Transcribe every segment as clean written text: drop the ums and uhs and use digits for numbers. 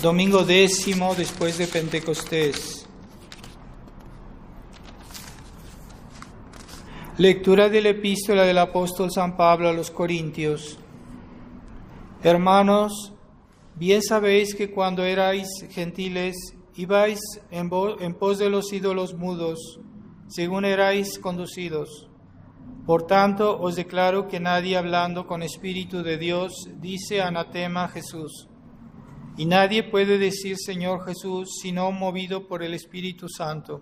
Domingo 10 después de Pentecostés. Lectura de la epístola del apóstol San Pablo a los Corintios. Hermanos, bien sabéis que cuando erais gentiles, ibais en pos de los ídolos mudos, según erais conducidos. Por tanto, os declaro que nadie hablando con espíritu de Dios dice anatema a Jesús. Y nadie puede decir Señor Jesús, sino movido por el Espíritu Santo.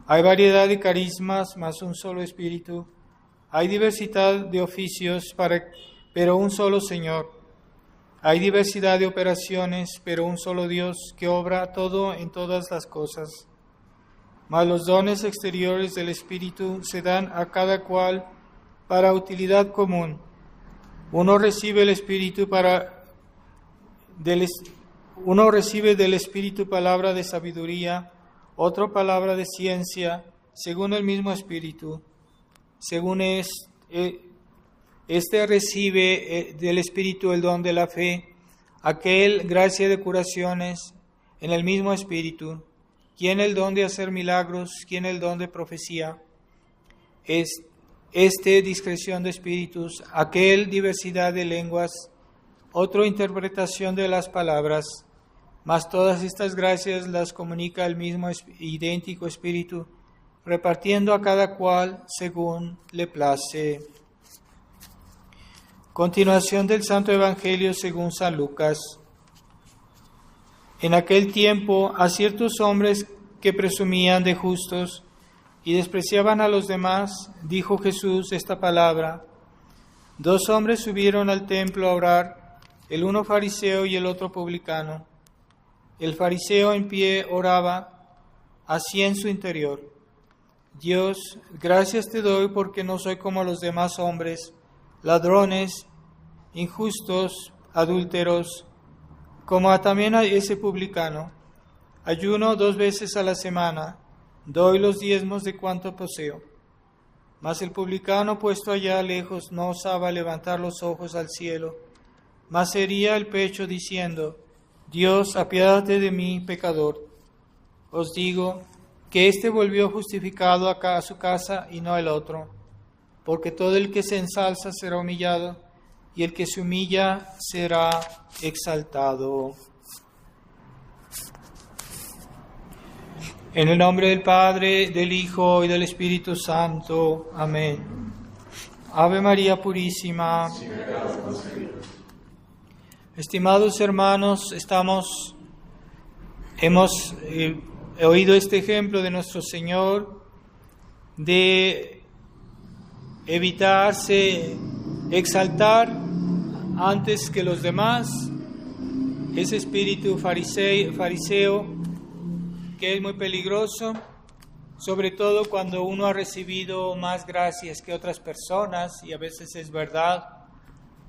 Hay variedad de carismas, mas un solo Espíritu. Hay diversidad de oficios, pero un solo Señor. Hay diversidad de operaciones, pero un solo Dios, que obra todo en todas las cosas. Mas los dones exteriores del Espíritu se dan a cada cual para utilidad común. Uno recibe del Espíritu palabra de sabiduría, otro palabra de ciencia, según el mismo Espíritu. Según este recibe del Espíritu el don de la fe, aquel gracia de curaciones, en el mismo Espíritu. ¿Quién el don de hacer milagros? ¿Quién el don de profecía? Discreción de espíritus, aquel diversidad de lenguas, otro interpretación de las palabras, mas todas estas gracias las comunica el mismo idéntico Espíritu, repartiendo a cada cual según le place. Continuación del Santo Evangelio según San Lucas. En aquel tiempo, a ciertos hombres que presumían de justos y despreciaban a los demás, dijo Jesús esta palabra: 2 hombres subieron al templo a orar, el uno fariseo y el otro publicano. El fariseo en pie oraba así en su interior: Dios, gracias te doy porque no soy como los demás hombres, ladrones, injustos, adúlteros, como también a ese publicano. Ayuno 2 veces a la semana, doy los diezmos de cuanto poseo. Mas el publicano, puesto allá lejos, no osaba levantar los ojos al cielo, mas hería el pecho diciendo: Dios, apiádate de mí, pecador. Os digo que éste volvió justificado acá a su casa y no el otro, porque todo el que se ensalza será humillado, y el que se humilla será exaltado. En el nombre del Padre, del Hijo y del Espíritu Santo. Amén. Ave María Purísima. Estimados hermanos, hemos oído este ejemplo de nuestro Señor de evitarse exaltar antes que los demás, ese espíritu fariseo que es muy peligroso, sobre todo cuando uno ha recibido más gracias que otras personas, y a veces es verdad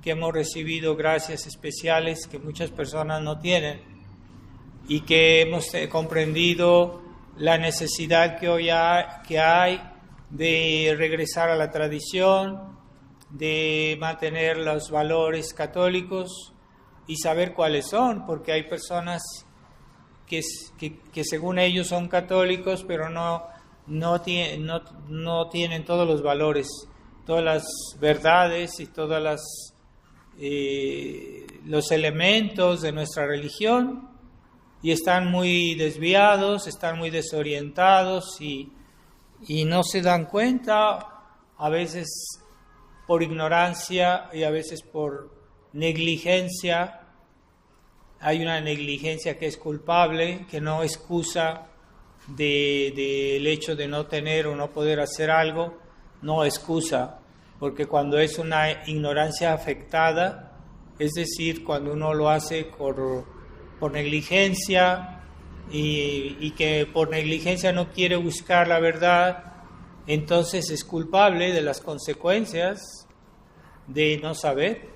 que hemos recibido gracias especiales que muchas personas no tienen, y que hemos comprendido la necesidad que hay de regresar a la tradición, de mantener los valores católicos y saber cuáles son, porque hay personas que según ellos son católicos, pero no tienen todos los valores, todas las verdades y todos los elementos de nuestra religión, y están muy desviados, están muy desorientados y no se dan cuenta, a veces por ignorancia y a veces por negligencia. Hay una negligencia que es culpable, que no excusa del hecho de no tener o no poder hacer algo, no excusa, porque cuando es una ignorancia afectada, es decir, cuando uno lo hace por negligencia y que por negligencia no quiere buscar la verdad, entonces es culpable de las consecuencias de no saber.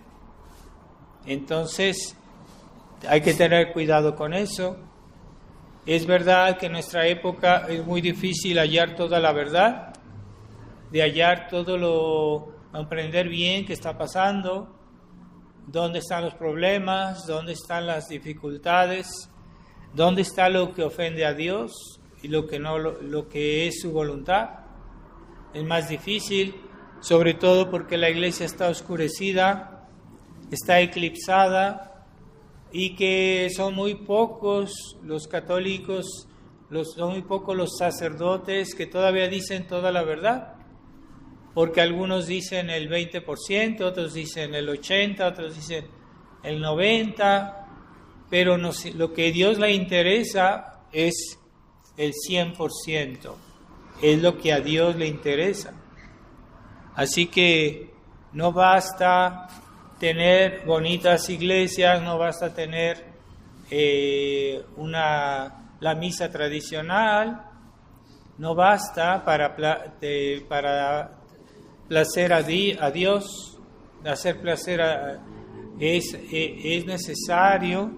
Entonces hay que tener cuidado con eso. Es verdad que en nuestra época es muy difícil hallar toda la verdad, de hallar comprender bien qué está pasando, dónde están los problemas, dónde están las dificultades, dónde está lo que ofende a Dios y lo que no, lo que es su voluntad. Es más difícil, sobre todo porque la iglesia está oscurecida, está eclipsada, y que son muy pocos los católicos, son muy pocos los sacerdotes que todavía dicen toda la verdad, porque algunos dicen el 20%, otros dicen el 80%, otros dicen el 90%, pero no, lo que a Dios le interesa es el 100%, es lo que a Dios le interesa. Así que no basta tener bonitas iglesias, no basta tener la misa tradicional, no basta para placer a Dios, hacer placer es necesario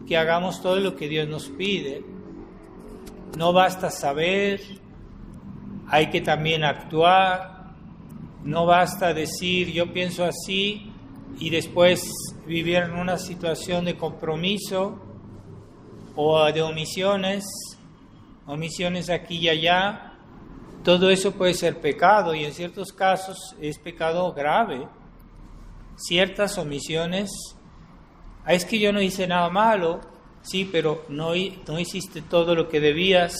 que hagamos todo lo que Dios nos pide. No basta saber, hay que también actuar. No basta decir yo pienso así y después vivir en una situación de compromiso o de omisiones aquí y allá. Todo eso puede ser pecado y en ciertos casos es pecado grave. Ciertas omisiones, es que yo no hice nada malo, sí, pero no hiciste todo lo que debías,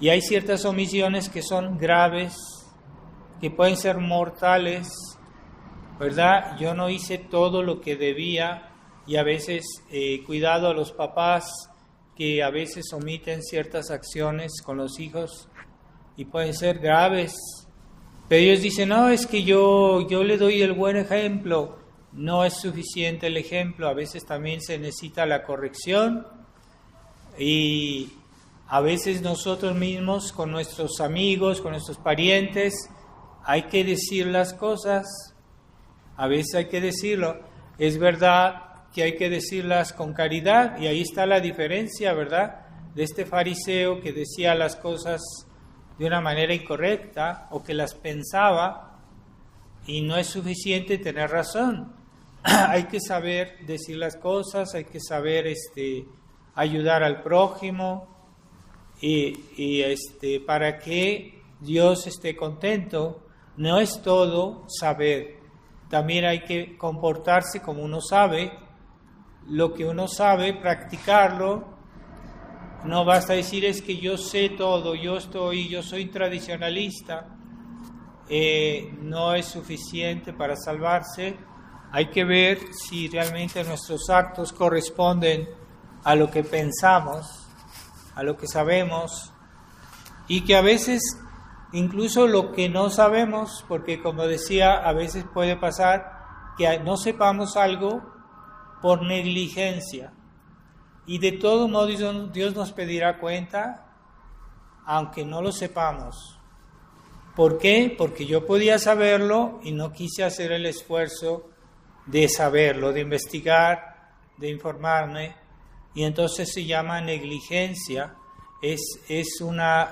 y hay ciertas omisiones que son graves, que pueden ser mortales, ¿verdad? Yo no hice todo lo que debía, y a veces cuidado a los papás que a veces omiten ciertas acciones con los hijos y pueden ser graves. Pero ellos dicen, no, es que yo le doy el buen ejemplo. No es suficiente el ejemplo, a veces también se necesita la corrección, y a veces nosotros mismos con nuestros amigos, con nuestros parientes, hay que decir las cosas, a veces hay que decirlo. Es verdad que hay que decirlas con caridad, y ahí está la diferencia, ¿verdad?, de este fariseo que decía las cosas de una manera incorrecta o que las pensaba, y no es suficiente tener razón. Hay que saber decir las cosas, hay que saber ayudar al prójimo y para que Dios esté contento. No es todo saber, también hay que comportarse como uno sabe. Lo que uno sabe, practicarlo. No basta decir es que yo sé todo, yo soy tradicionalista. No es suficiente para salvarse. Hay que ver si realmente nuestros actos corresponden a lo que pensamos, a lo que sabemos, y que a veces incluso lo que no sabemos, porque como decía, a veces puede pasar que no sepamos algo por negligencia, y de todo modo Dios nos pedirá cuenta, aunque no lo sepamos. ¿Por qué? Porque yo podía saberlo y no quise hacer el esfuerzo de saberlo, de investigar, de informarme, y entonces se llama negligencia. Es una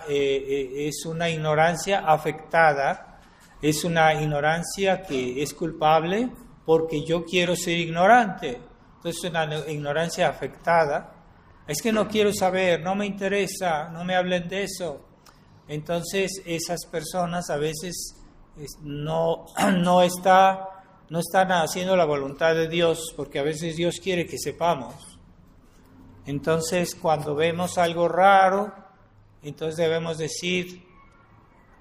ignorancia afectada, es una ignorancia que es culpable porque yo quiero ser ignorante. Entonces es una ignorancia afectada. Es que no quiero saber, no me interesa, no me hablen de eso. Entonces esas personas a veces no están haciendo la voluntad de Dios, porque a veces Dios quiere que sepamos. Entonces, cuando vemos algo raro, entonces debemos decir,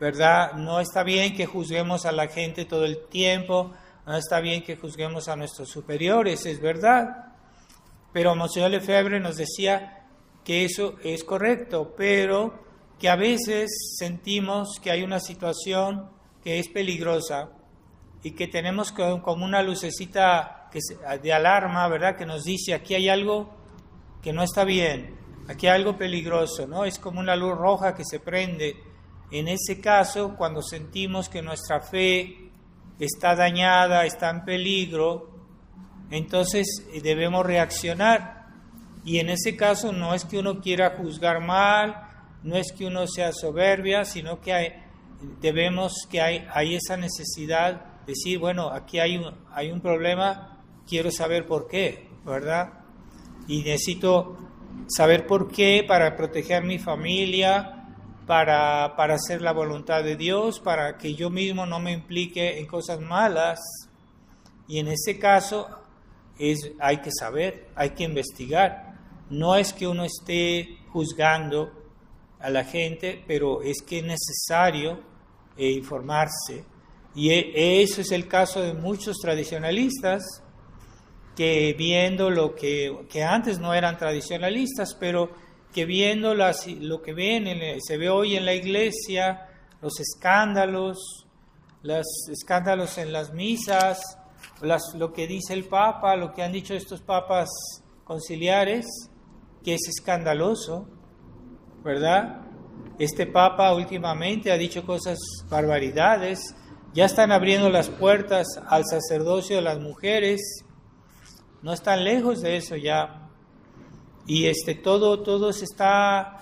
¿verdad? No está bien que juzguemos a la gente todo el tiempo, no está bien que juzguemos a nuestros superiores, es verdad. Pero Monseñor Lefebvre nos decía que eso es correcto, pero que a veces sentimos que hay una situación que es peligrosa, y que tenemos como una lucecita de alarma, ¿verdad?, que nos dice, aquí hay algo que no está bien, aquí hay algo peligroso, ¿no? Es como una luz roja que se prende. En ese caso, cuando sentimos que nuestra fe está dañada, está en peligro, entonces debemos reaccionar. Y en ese caso no es que uno quiera juzgar mal, no es que uno sea soberbia, sino que hay esa necesidad de decir, bueno, aquí hay un problema quiero saber por qué, ¿verdad? Y necesito saber por qué para proteger mi familia, para hacer la voluntad de Dios, para que yo mismo no me implique en cosas malas. Y en ese caso hay que saber, hay que investigar. No es que uno esté juzgando a la gente, pero es que es necesario informarse. Y eso es el caso de muchos tradicionalistas que viendo lo que antes no eran tradicionalistas, pero que viendo lo que se ve hoy en la iglesia, los escándalos en las misas, lo que dice el Papa, lo que han dicho estos papas conciliares, que es escandaloso, ¿verdad? Este Papa últimamente ha dicho cosas, barbaridades, ya están abriendo las puertas al sacerdocio de las mujeres, no están lejos de eso ya, y todo se está,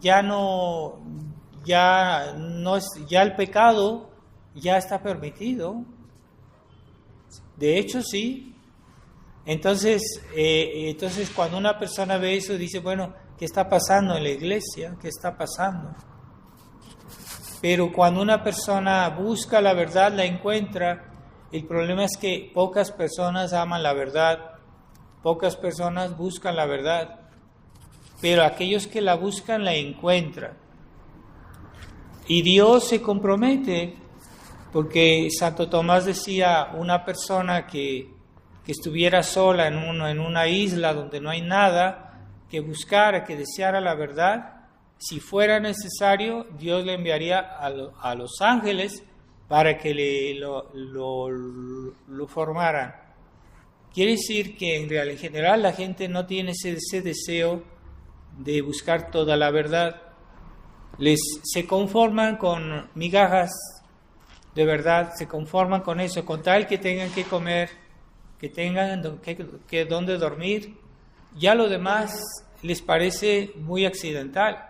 ya el pecado ya está permitido, de hecho sí. Entonces cuando una persona ve eso dice, bueno, ¿qué está pasando en la iglesia? ¿Qué está pasando? Pero cuando una persona busca la verdad, la encuentra. El problema es que pocas personas aman la verdad, pocas personas buscan la verdad, pero aquellos que la buscan la encuentran. Y Dios se compromete, porque Santo Tomás decía, una persona que estuviera sola en una isla donde no hay nada, que buscara, que deseara la verdad, si fuera necesario, Dios le enviaría a los ángeles para que lo formaran. Quiere decir que en general la gente no tiene ese deseo de buscar toda la verdad. Se conforman con migajas de verdad, se conforman con eso, con tal que tengan que comer, que tengan donde dormir. Ya lo demás les parece muy accidental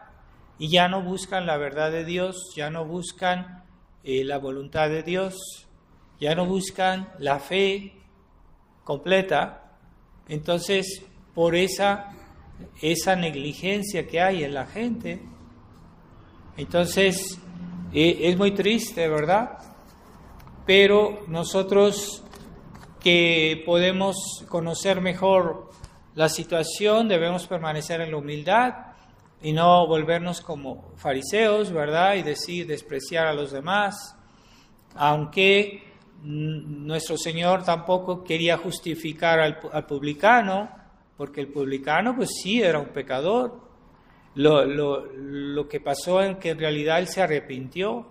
y ya no buscan la verdad de Dios, ya no buscan la voluntad de Dios, ya no buscan la fe completa. Entonces, por esa negligencia que hay en la gente, entonces es muy triste, ¿verdad? Pero nosotros que podemos conocer mejor la situación, debemos permanecer en la humildad y no volvernos como fariseos, ¿verdad? Y despreciar a los demás, aunque nuestro Señor tampoco quería justificar al publicano, porque el publicano pues sí era un pecador. Lo que pasó es que en realidad él se arrepintió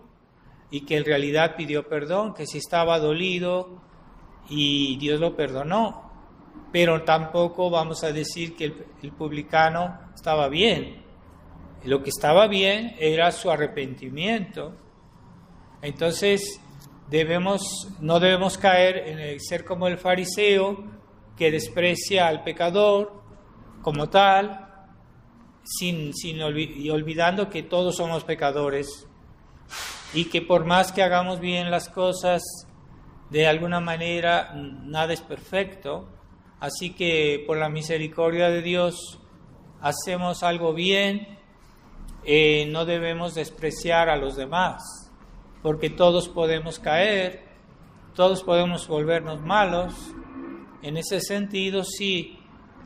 y que en realidad pidió perdón, que sí estaba dolido y Dios lo perdonó, pero tampoco vamos a decir que el publicano estaba bien. Lo que estaba bien era su arrepentimiento. Entonces no debemos caer en el ser como el fariseo que desprecia al pecador como tal, y olvidando que todos somos pecadores y que por más que hagamos bien las cosas, de alguna manera nada es perfecto. Así que por la misericordia de Dios hacemos algo bien. No debemos despreciar a los demás, porque todos podemos caer, todos podemos volvernos malos. En ese sentido, sí,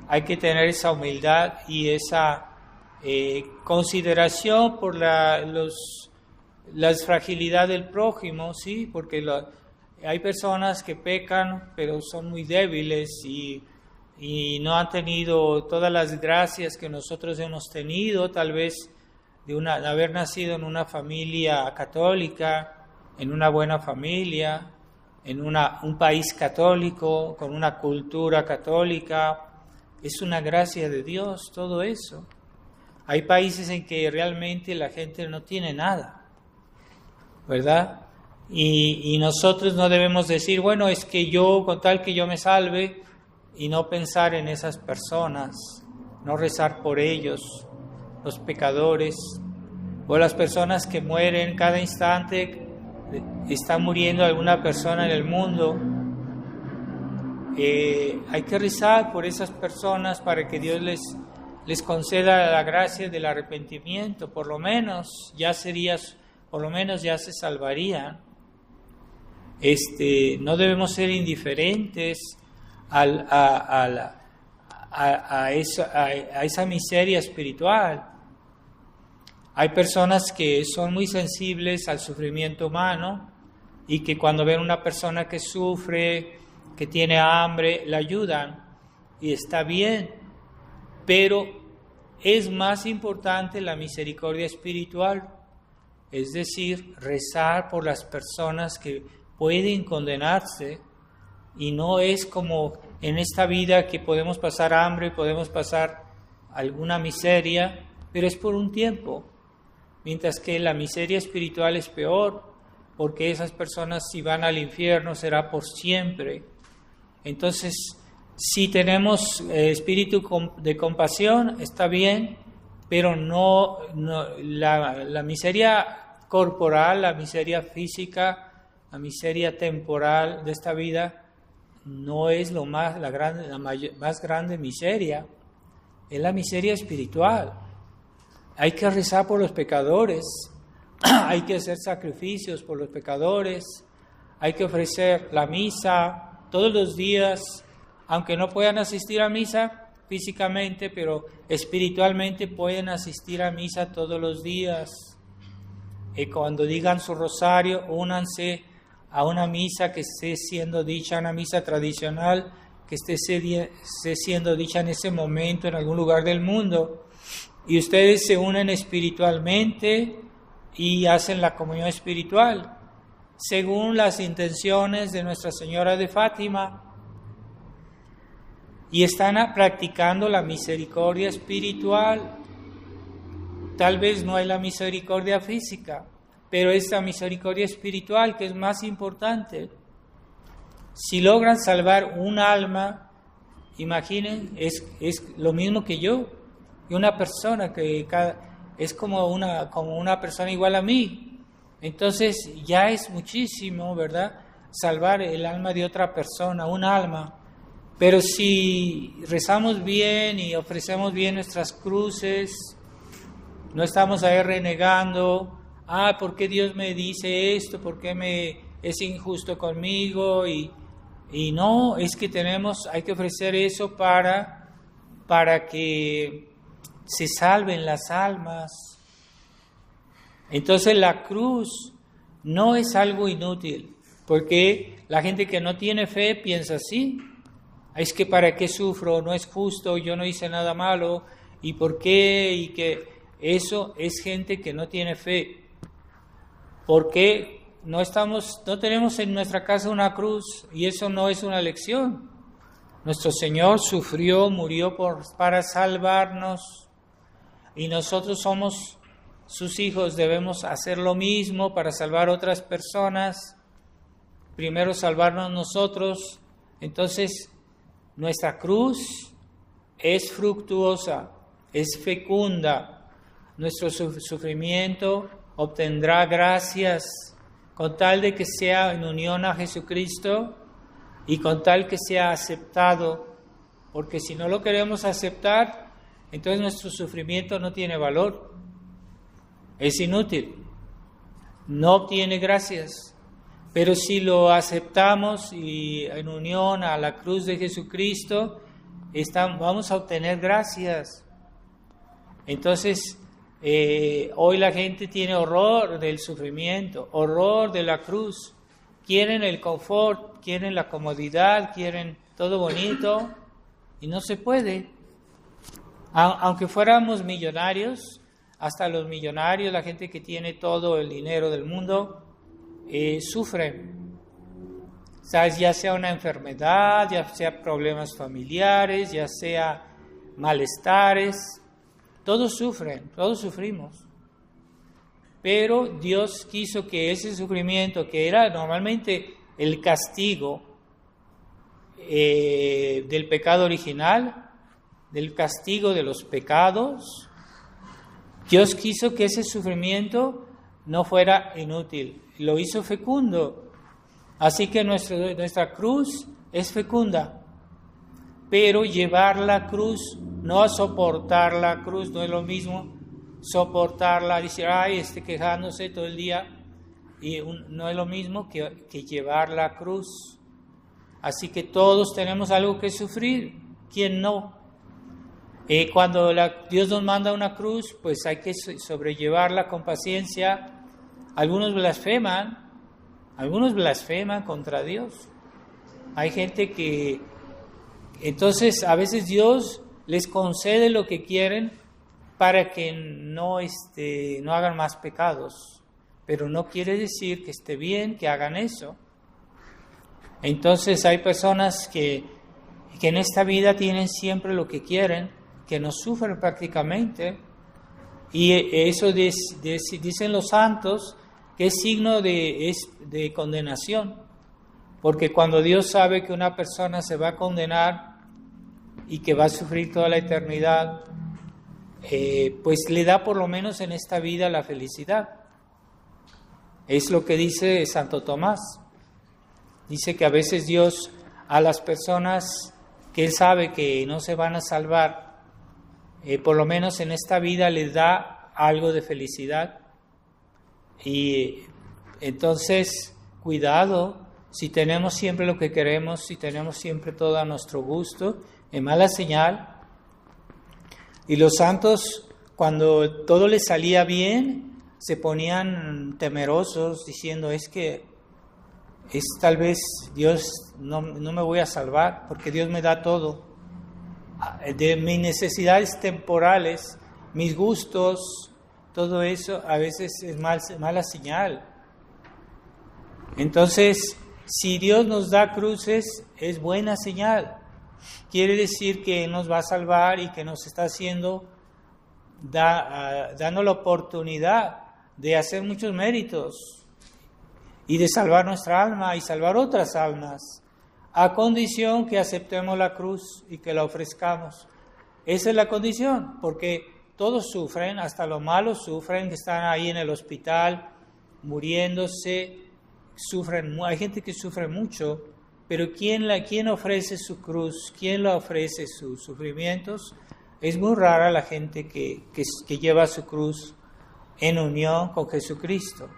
hay que tener esa humildad y esa consideración por la fragilidad del prójimo, sí, porque hay personas que pecan, pero son muy débiles y no han tenido todas las gracias que nosotros hemos tenido, tal vez de haber nacido en una familia católica, en una buena familia, en un país católico, con una cultura católica. Es una gracia de Dios todo eso. Hay países en que realmente la gente no tiene nada, ¿verdad? Y nosotros no debemos decir, bueno, es que yo, con tal que yo me salve, y no pensar en esas personas, no rezar por ellos, los pecadores, o las personas que mueren cada instante. Está muriendo alguna persona en el mundo hay que rezar por esas personas para que Dios les conceda la gracia del arrepentimiento, por lo menos ya se salvarían. No debemos ser indiferentes a esa miseria espiritual. Hay personas que son muy sensibles al sufrimiento humano y que cuando ven una persona que sufre, que tiene hambre, la ayudan y está bien, pero es más importante la misericordia espiritual, es decir, rezar por las personas que pueden condenarse, y no es como en esta vida que podemos pasar hambre, podemos pasar alguna miseria, pero es por un tiempo, mientras que la miseria espiritual es peor, porque esas personas, si van al infierno, será por siempre. Entonces, si tenemos espíritu de compasión, está bien, pero no la miseria corporal, la miseria física, la miseria temporal de esta vida no es la más grande miseria, es la miseria espiritual. Hay que rezar por los pecadores, hay que hacer sacrificios por los pecadores, hay que ofrecer la misa todos los días, aunque no puedan asistir a misa físicamente, pero espiritualmente pueden asistir a misa todos los días. Y cuando digan su rosario, únanse a una misa que esté siendo dicha, una misa tradicional que esté siendo dicha en ese momento en algún lugar del mundo. Y ustedes se unen espiritualmente y hacen la comunión espiritual, según las intenciones de Nuestra Señora de Fátima. Y están practicando la misericordia espiritual. Tal vez no hay la misericordia física, pero es la misericordia espiritual que es más importante. Si logran salvar un alma, imaginen, es lo mismo que yo, y una persona que es como una persona igual a mí. Entonces ya es muchísimo, ¿verdad? Salvar el alma de otra persona, un alma. Pero si rezamos bien y ofrecemos bien nuestras cruces, no estamos ahí renegando, ¿por qué Dios me dice esto? ¿Por qué es injusto conmigo? Y no, es que hay que ofrecer eso para que se salven las almas. Entonces la cruz no es algo inútil, porque la gente que no tiene fe piensa así. Es que ¿para qué sufro? No es justo, yo no hice nada malo, ¿y por qué? Y que eso es gente que no tiene fe. Porque no tenemos en nuestra casa una cruz, y eso no es una lección. Nuestro Señor sufrió, murió para salvarnos, y nosotros somos sus hijos, debemos hacer lo mismo para salvar a otras personas. Primero salvarnos nosotros. Entonces, nuestra cruz es fructuosa, es fecunda. Nuestro sufrimiento obtendrá gracias con tal de que sea en unión a Jesucristo y con tal que sea aceptado, porque si no lo queremos aceptar, entonces nuestro sufrimiento no tiene valor, es inútil, no obtiene gracias. Pero si lo aceptamos y en unión a la cruz de Jesucristo, vamos a obtener gracias. Entonces, hoy la gente tiene horror del sufrimiento, horror de la cruz. Quieren el confort, quieren la comodidad, quieren todo bonito y no se puede. Aunque fuéramos millonarios, hasta los millonarios, la gente que tiene todo el dinero del mundo, sufren, ¿sabes? Ya sea una enfermedad, ya sea problemas familiares, ya sea malestares, todos sufren, todos sufrimos. Pero Dios quiso que ese sufrimiento, que era normalmente el castigo del pecado original, del castigo de los pecados, Dios quiso que ese sufrimiento no fuera inútil, lo hizo fecundo. Así que nuestra cruz es fecunda. pero llevar la cruz, no soportar la cruz, no es lo mismo soportarla, decir, quejándose todo el día, y no es lo mismo que llevar la cruz. Así que todos tenemos algo que sufrir, ¿quién no? Cuando Dios nos manda una cruz, pues hay que sobrellevarla con paciencia. Algunos blasfeman contra Dios. Hay gente que, entonces a veces Dios les concede lo que quieren para que no hagan más pecados, pero no quiere decir que esté bien que hagan eso. Entonces hay personas que en esta vida tienen siempre lo que quieren, que no sufren prácticamente, y eso dicen los santos que es signo de condenación, porque cuando Dios sabe que una persona se va a condenar y que va a sufrir toda la eternidad, pues le da por lo menos en esta vida la felicidad. Es lo que dice Santo Tomás. Dice que a veces Dios a las personas que Él sabe que no se van a salvar, por lo menos en esta vida les da algo de felicidad. Y entonces, cuidado, si tenemos siempre lo que queremos, si tenemos siempre todo a nuestro gusto, es mala señal. Y los santos, cuando todo les salía bien, se ponían temerosos, diciendo, tal vez Dios no me voy a salvar, porque Dios me da todo. De mis necesidades temporales, mis gustos, todo eso a veces es mala señal. Entonces, si Dios nos da cruces, es buena señal. Quiere decir que nos va a salvar y que nos está dando la oportunidad de hacer muchos méritos y de salvar nuestra alma y salvar otras almas, a condición que aceptemos la cruz y que la ofrezcamos. Esa es la condición, porque todos sufren, hasta los malos sufren, que están ahí en el hospital muriéndose, sufren. Hay gente que sufre mucho, pero ¿quién ofrece su cruz? ¿Quién le ofrece sus sufrimientos? Es muy rara la gente que lleva su cruz en unión con Jesucristo.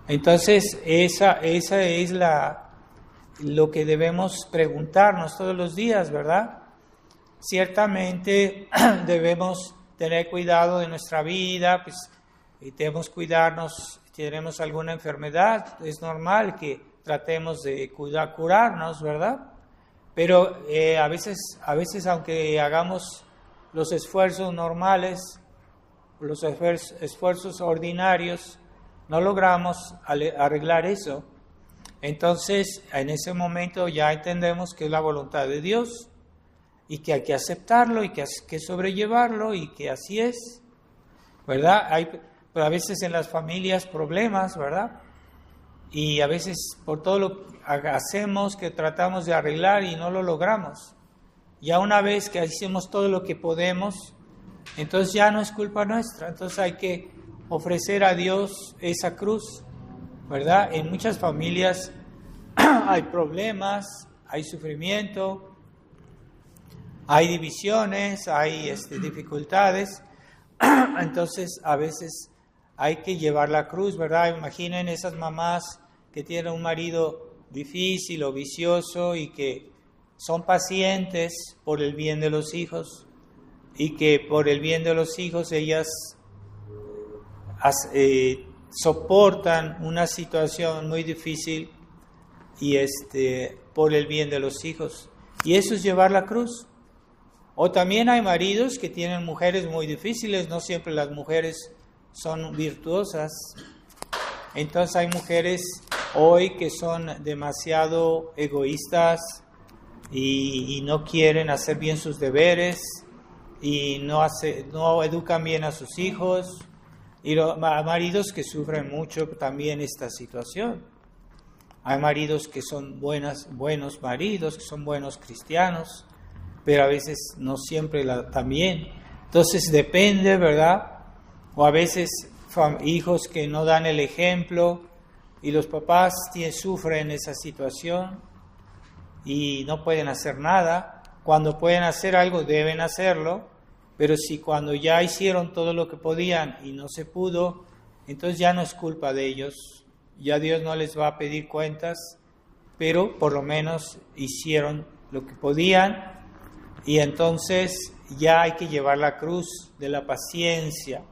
Entonces, esa es lo que debemos preguntarnos todos los días, ¿verdad? Ciertamente debemos tener cuidado de nuestra vida, pues debemos cuidarnos, si tenemos alguna enfermedad, es normal que tratemos de curarnos, ¿verdad? Pero a veces aunque hagamos los esfuerzos normales, los esfuerzos ordinarios, no logramos arreglar eso. Entonces, en ese momento ya entendemos que es la voluntad de Dios y que hay que aceptarlo y que hay que sobrellevarlo y que así es, ¿verdad? Pero a veces en las familias problemas, ¿verdad? Y a veces por todo lo que hacemos, que tratamos de arreglar y no lo logramos. Ya una vez que hacemos todo lo que podemos, entonces ya no es culpa nuestra. Entonces hay que ofrecer a Dios esa cruz, ¿verdad? En muchas familias hay problemas, hay sufrimiento, hay divisiones, hay dificultades. Entonces a veces hay que llevar la cruz, ¿verdad? Imaginen esas mamás que tienen un marido difícil o vicioso y que son pacientes por el bien de los hijos y que por el bien de los hijos ellas soportan una situación muy difícil y por el bien de los hijos. Y eso es llevar la cruz. O también hay maridos que tienen mujeres muy difíciles, no siempre las mujeres son virtuosas. Entonces hay mujeres hoy que son demasiado egoístas y no quieren hacer bien sus deberes y no educan bien a sus hijos. Y maridos que sufren mucho también esta situación. Hay maridos que son buenos maridos, que son buenos cristianos, pero a veces no siempre también. Entonces depende, ¿verdad? O a veces hijos que no dan el ejemplo y los papás sufren esa situación y no pueden hacer nada. cuando pueden hacer algo deben hacerlo, pero si cuando ya hicieron todo lo que podían y no se pudo, entonces ya no es culpa de ellos, ya Dios no les va a pedir cuentas, pero por lo menos hicieron lo que podían y entonces ya hay que llevar la cruz de la paciencia,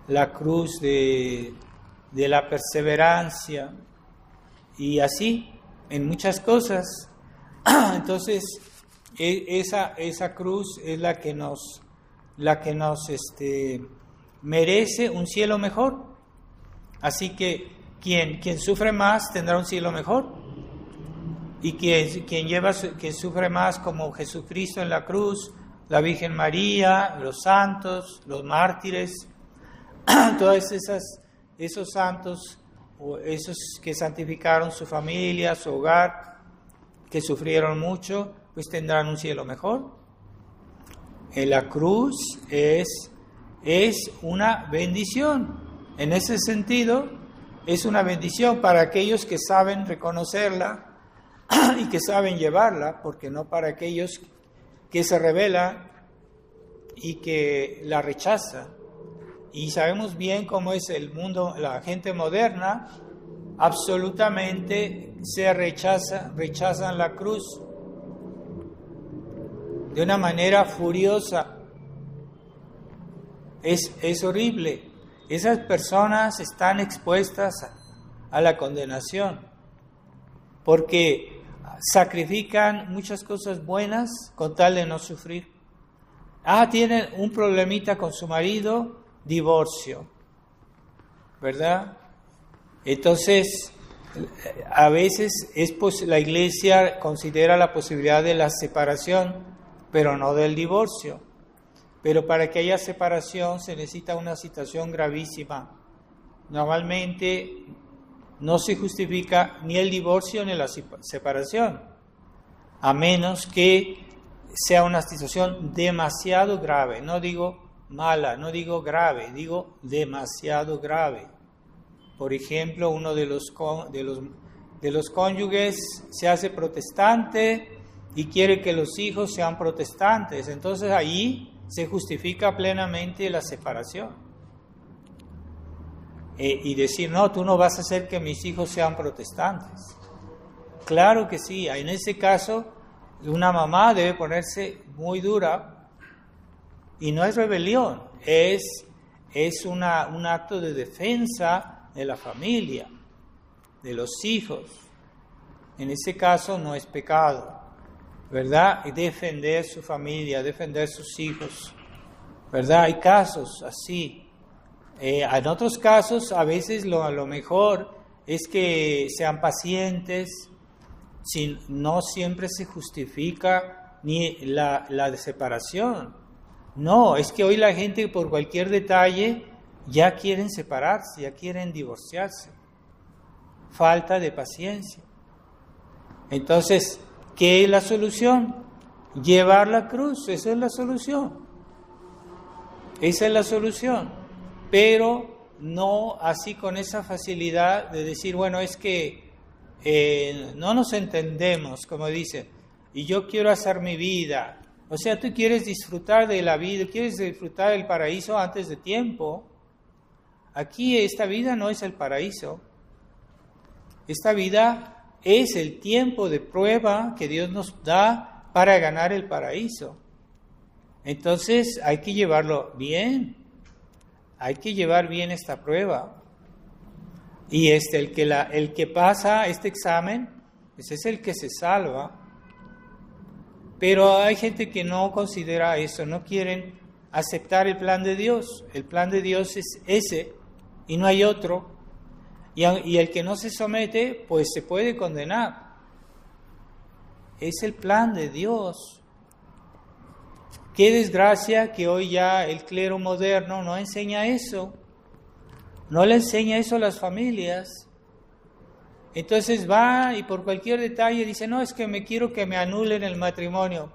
la cruz de la perseverancia y así en muchas cosas. Entonces esa cruz es la que nos merece un cielo mejor. Así que quien sufre más tendrá un cielo mejor. Y quien sufre más, como Jesucristo en la cruz, la Virgen María, los santos, los mártires, todos esos santos, o esos que santificaron su familia, su hogar, que sufrieron mucho, pues tendrán un cielo mejor. La cruz es una bendición. En ese sentido, es una bendición para aquellos que saben reconocerla y que saben llevarla, porque no para aquellos que se rebelan y que la rechazan. Y sabemos bien cómo es el mundo, la gente moderna, absolutamente rechazan la cruz de una manera furiosa. Es horrible. Esas personas están expuestas a la condenación porque sacrifican muchas cosas buenas con tal de no sufrir. Tienen un problemita con su marido, divorcio, ¿verdad? Entonces, a veces la Iglesia considera la posibilidad de la separación, pero no del divorcio. Pero para que haya separación se necesita una situación gravísima. Normalmente no se justifica ni el divorcio ni la separación, a menos que sea una situación demasiado grave. No digo mala, no digo grave, digo demasiado grave. Por ejemplo, uno de los cónyuges se hace protestante y quiere que los hijos sean protestantes. Entonces ahí se justifica plenamente la separación. Y decir, no, tú no vas a hacer que mis hijos sean protestantes. Claro que sí, en ese caso una mamá debe ponerse muy dura y no es rebelión, es un acto de defensa de la familia, de los hijos. En ese caso no es pecado, ¿verdad? Y defender su familia, defender sus hijos, ¿verdad? Hay casos así. En otros casos, a veces lo mejor es que sean pacientes, no siempre se justifica ni la separación. No, es que hoy la gente por cualquier detalle ya quieren separarse, ya quieren divorciarse. Falta de paciencia. Entonces, ¿qué es la solución? Llevar la cruz, esa es la solución. Esa es la solución. Pero no así con esa facilidad de decir, bueno, es que no nos entendemos, como dicen, y yo quiero hacer mi vida. O sea, tú quieres disfrutar de la vida, quieres disfrutar del paraíso antes de tiempo. Aquí esta vida no es el paraíso. Esta vida es el tiempo de prueba que Dios nos da para ganar el paraíso. Entonces hay que llevarlo bien. Hay que llevar bien esta prueba. Y el que pasa este examen, ese es el que se salva. Pero hay gente que no considera eso, no quieren aceptar el plan de Dios. El plan de Dios es ese y no hay otro. Y el que no se somete, pues se puede condenar. Es el plan de Dios. Qué desgracia que hoy ya el clero moderno no enseña eso. No le enseña eso a las familias. Entonces va y por cualquier detalle dice, no, es que me quiero que me anulen el matrimonio.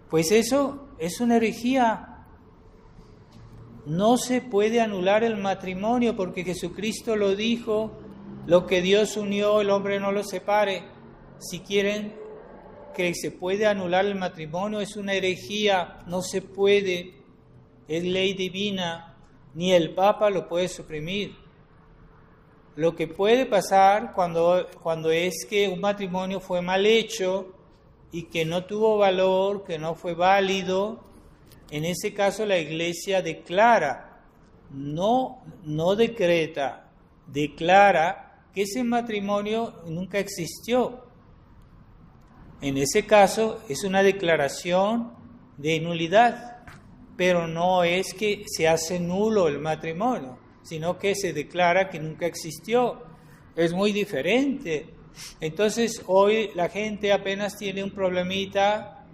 Pues eso es una herejía. No se puede anular el matrimonio porque Jesucristo lo dijo, lo que Dios unió, el hombre no lo separe. Si quieren que se puede anular el matrimonio es una herejía, no se puede, es ley divina, ni el Papa lo puede suprimir. Lo que puede pasar cuando es que un matrimonio fue mal hecho y que no tuvo valor, que no fue válido, en ese caso la Iglesia declara, no decreta, declara que ese matrimonio nunca existió. En ese caso es una declaración de nulidad, pero no es que se hace nulo el matrimonio, sino que se declara que nunca existió. Es muy diferente. Entonces hoy la gente apenas tiene un problemita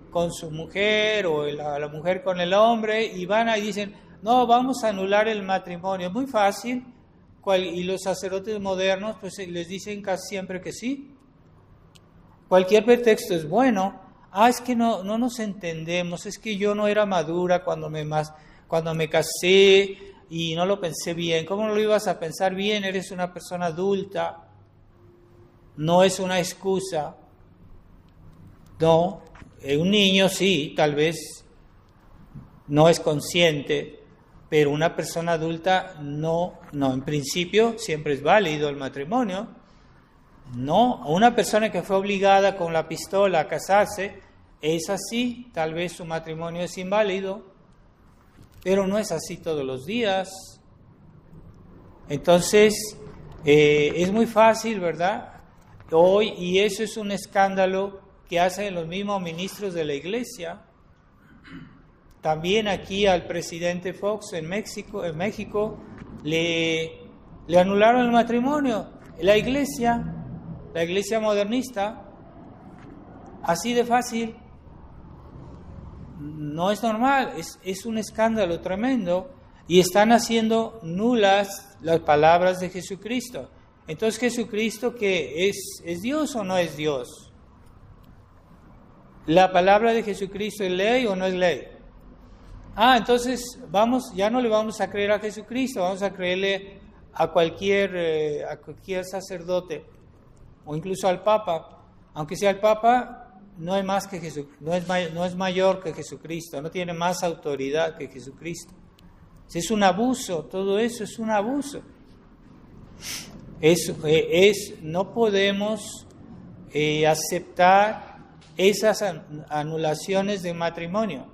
con su mujer o la mujer con el hombre y van y dicen, no, vamos a anular el matrimonio. Es muy fácil. Y los sacerdotes modernos pues les dicen casi siempre que sí. Cualquier pretexto es bueno. Es que no nos entendemos, es que yo no era madura cuando me casé y no lo pensé bien. ¿Cómo no lo ibas a pensar bien? Eres una persona adulta. No es una excusa. No, un niño sí, tal vez no es consciente, pero una persona adulta no, en principio siempre es válido el matrimonio. No, una persona que fue obligada con la pistola a casarse, es así, tal vez su matrimonio es inválido, pero no es así todos los días. Entonces, es muy fácil, ¿verdad? Hoy, y eso es un escándalo que hacen los mismos ministros de la Iglesia. También aquí al presidente Fox en México le anularon el matrimonio. La iglesia modernista, así de fácil. No es normal, es un escándalo tremendo y están haciendo nulas las palabras de Jesucristo. Entonces, ¿Jesucristo qué es Dios o no es Dios? ¿La palabra de Jesucristo es ley o no es ley? Entonces ya no le vamos a creer a Jesucristo, vamos a creerle a cualquier sacerdote o incluso al Papa. Aunque sea el Papa, no es más que no es mayor que Jesucristo, no tiene más autoridad que Jesucristo. Es un abuso, todo eso es un abuso. No podemos aceptar esas anulaciones de matrimonio.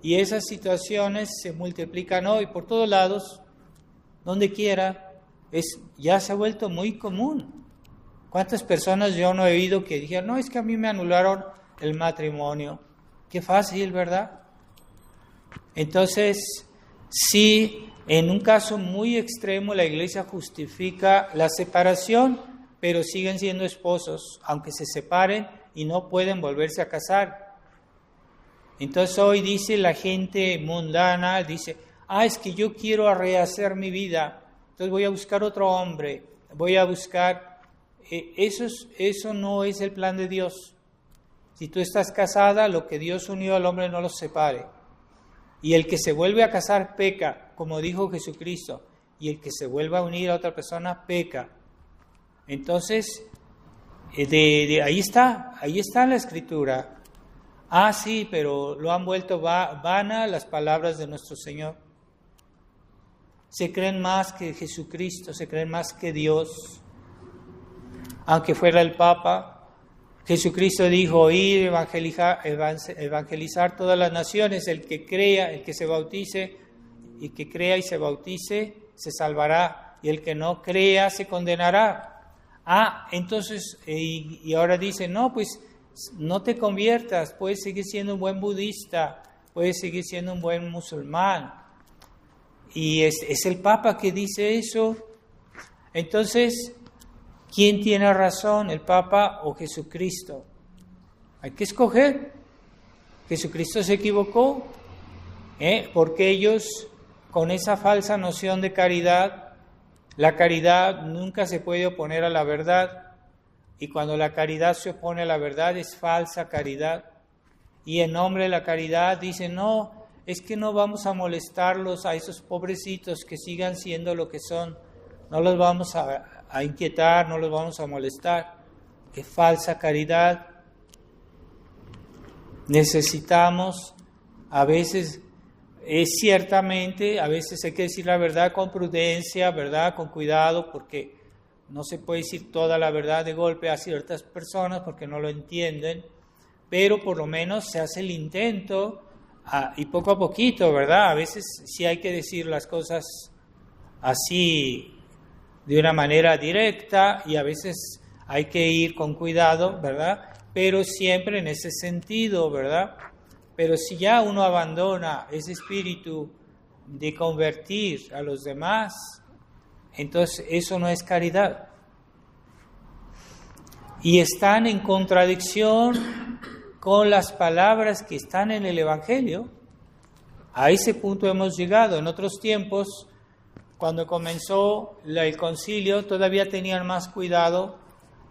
Y esas situaciones se multiplican hoy por todos lados, donde quiera. Ya se ha vuelto muy común. ¿Cuántas personas yo no he oído que dijeron, no, es que a mí me anularon el matrimonio? Qué fácil, ¿verdad? Entonces, sí, en un caso muy extremo la Iglesia justifica la separación, pero siguen siendo esposos, aunque se separen y no pueden volverse a casar. Entonces hoy dice la gente mundana, dice, es que yo quiero rehacer mi vida, entonces voy a buscar otro hombre, voy a buscar... Eso no es el plan de Dios. Si tú estás casada, lo que Dios unió al hombre no los separe. Y el que se vuelve a casar peca, como dijo Jesucristo, y el que se vuelve a unir a otra persona peca. Entonces, ahí está la Escritura. Sí, pero lo han vuelto vana las palabras de nuestro Señor. Se creen más que Jesucristo, se creen más que Dios. Aunque fuera el Papa, Jesucristo dijo, ir, evangelizar todas las naciones, el que crea, el que se bautice, y que crea y se bautice, se salvará, y el que no crea, se condenará. Entonces, y ahora dice, no, pues, no te conviertas, puedes seguir siendo un buen budista, puedes seguir siendo un buen musulmán. Y es el Papa que dice eso. Entonces, ¿quién tiene razón, el Papa o Jesucristo? Hay que escoger. Jesucristo se equivocó, porque ellos, con esa falsa noción de caridad, la caridad nunca se puede oponer a la verdad. Y cuando la caridad se opone a la verdad es falsa caridad. Y en nombre de la caridad dicen, no, es que no vamos a molestarlos a esos pobrecitos que sigan siendo lo que son. No los vamos a inquietar, no los vamos a molestar. Es falsa caridad. necesitamos, a veces, ciertamente, a veces hay que decir la verdad con prudencia, verdad con cuidado, porque no se puede decir toda la verdad de golpe a ciertas personas porque no lo entienden, pero por lo menos se hace el intento y poco a poquito, ¿verdad? A veces sí hay que decir las cosas así de una manera directa y a veces hay que ir con cuidado, ¿verdad? Pero siempre en ese sentido, ¿verdad? Pero si ya uno abandona ese espíritu de convertir a los demás, entonces eso no es caridad. Y están en contradicción con las palabras que están en el Evangelio. A ese punto hemos llegado. En otros tiempos, cuando comenzó el concilio, todavía tenían más cuidado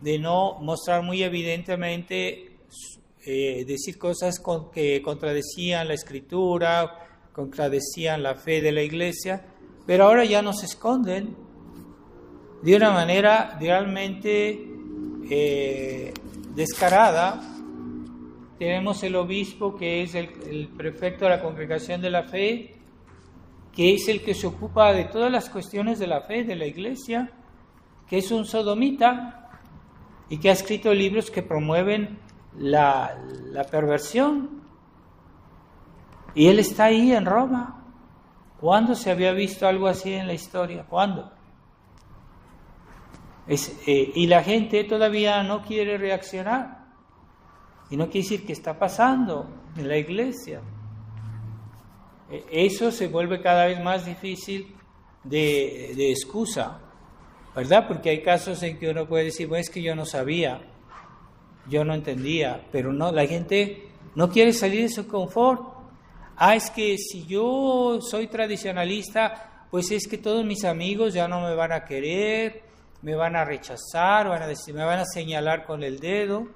de no mostrar muy evidentemente, decir cosas que contradecían la Escritura, contradecían la fe de la Iglesia, pero ahora ya no se esconden de una manera realmente descarada. Tenemos el obispo que es el prefecto de la Congregación de la Fe, que es el que se ocupa de todas las cuestiones de la fe de la Iglesia, que es un sodomita y que ha escrito libros que promueven la perversión. Y él está ahí en Roma. ¿Cuándo se había visto algo así en la historia? ¿Cuándo? Y la gente todavía no quiere reaccionar. Y no quiere decir que está pasando en la Iglesia. Eso se vuelve cada vez más difícil de excusa, ¿verdad? Porque hay casos en que uno puede decir, bueno, es que yo no sabía, yo no entendía, pero no, la gente no quiere salir de su confort. Es que si yo soy tradicionalista, pues es que todos mis amigos ya no me van a querer, me van a rechazar, van a decir, me van a señalar con el dedo.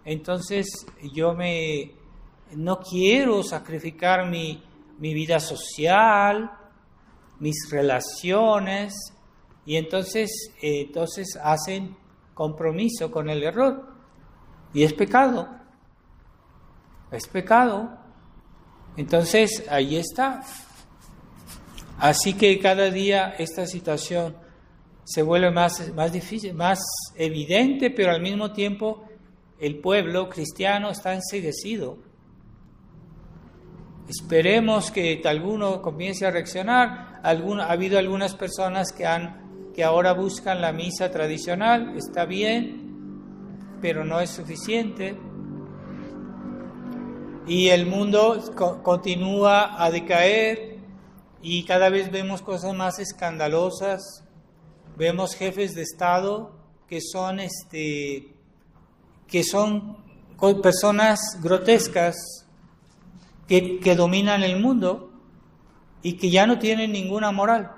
Entonces yo no quiero sacrificar mi vida social, mis relaciones, y entonces hacen compromiso con el error. Y es pecado. Es pecado. Entonces ahí está. Así que cada día esta situación se vuelve más difícil, más evidente, pero al mismo tiempo el pueblo cristiano está enceguecido. Esperemos que alguno comience a reaccionar. Ha habido algunas personas que ahora buscan la misa tradicional. Está bien, pero no es suficiente. Y el mundo continúa a decaer y cada vez vemos cosas más escandalosas. Vemos jefes de Estado que son personas grotescas que dominan el mundo y que ya no tienen ninguna moral.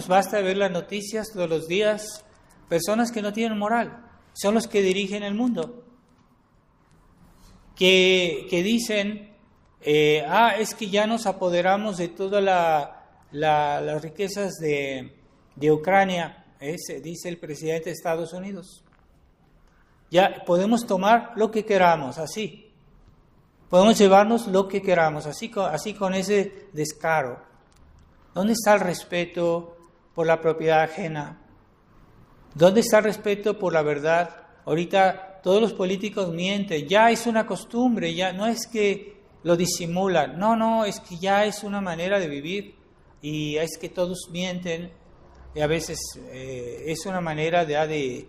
Basta ver las noticias todos los días, personas que no tienen moral, son los que dirigen el mundo, que dicen, es que ya nos apoderamos de todas las riquezas de Ucrania, dice el presidente de Estados Unidos. Ya podemos tomar lo que queramos, así. Podemos llevarnos lo que queramos, así con ese descaro. ¿Dónde está el respeto por la propiedad ajena? ¿Dónde está el respeto por la verdad? Ahorita todos los políticos mienten, ya es una costumbre, ya no es que lo disimulan, no, es que ya es una manera de vivir y es que todos mienten y a veces es una manera de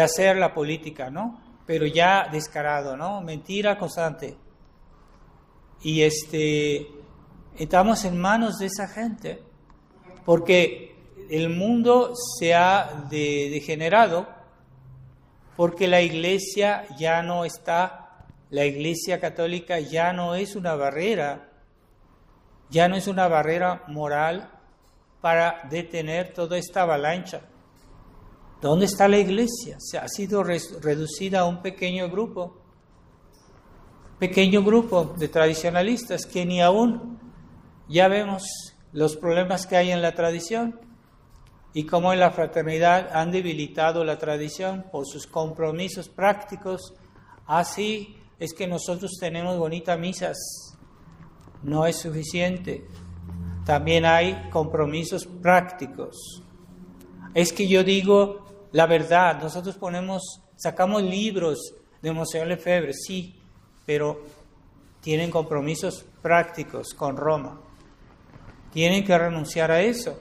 hacer la política, ¿no? Pero ya descarado, ¿no? Mentira constante. Y estamos en manos de esa gente, porque el mundo se ha degenerado, porque la Iglesia ya no está, la Iglesia católica ya no es una barrera moral para detener toda esta avalancha. ¿Dónde está la Iglesia? Se ha sido reducida a un pequeño grupo de tradicionalistas que ni aún ya vemos los problemas que hay en la tradición y cómo en la fraternidad han debilitado la tradición por sus compromisos prácticos, así es que nosotros tenemos bonitas misas. No es suficiente. También hay compromisos prácticos. Es que yo digo la verdad, nosotros sacamos libros de Monseñor Lefebvre, sí, pero tienen compromisos prácticos con Roma. Tienen que renunciar a eso.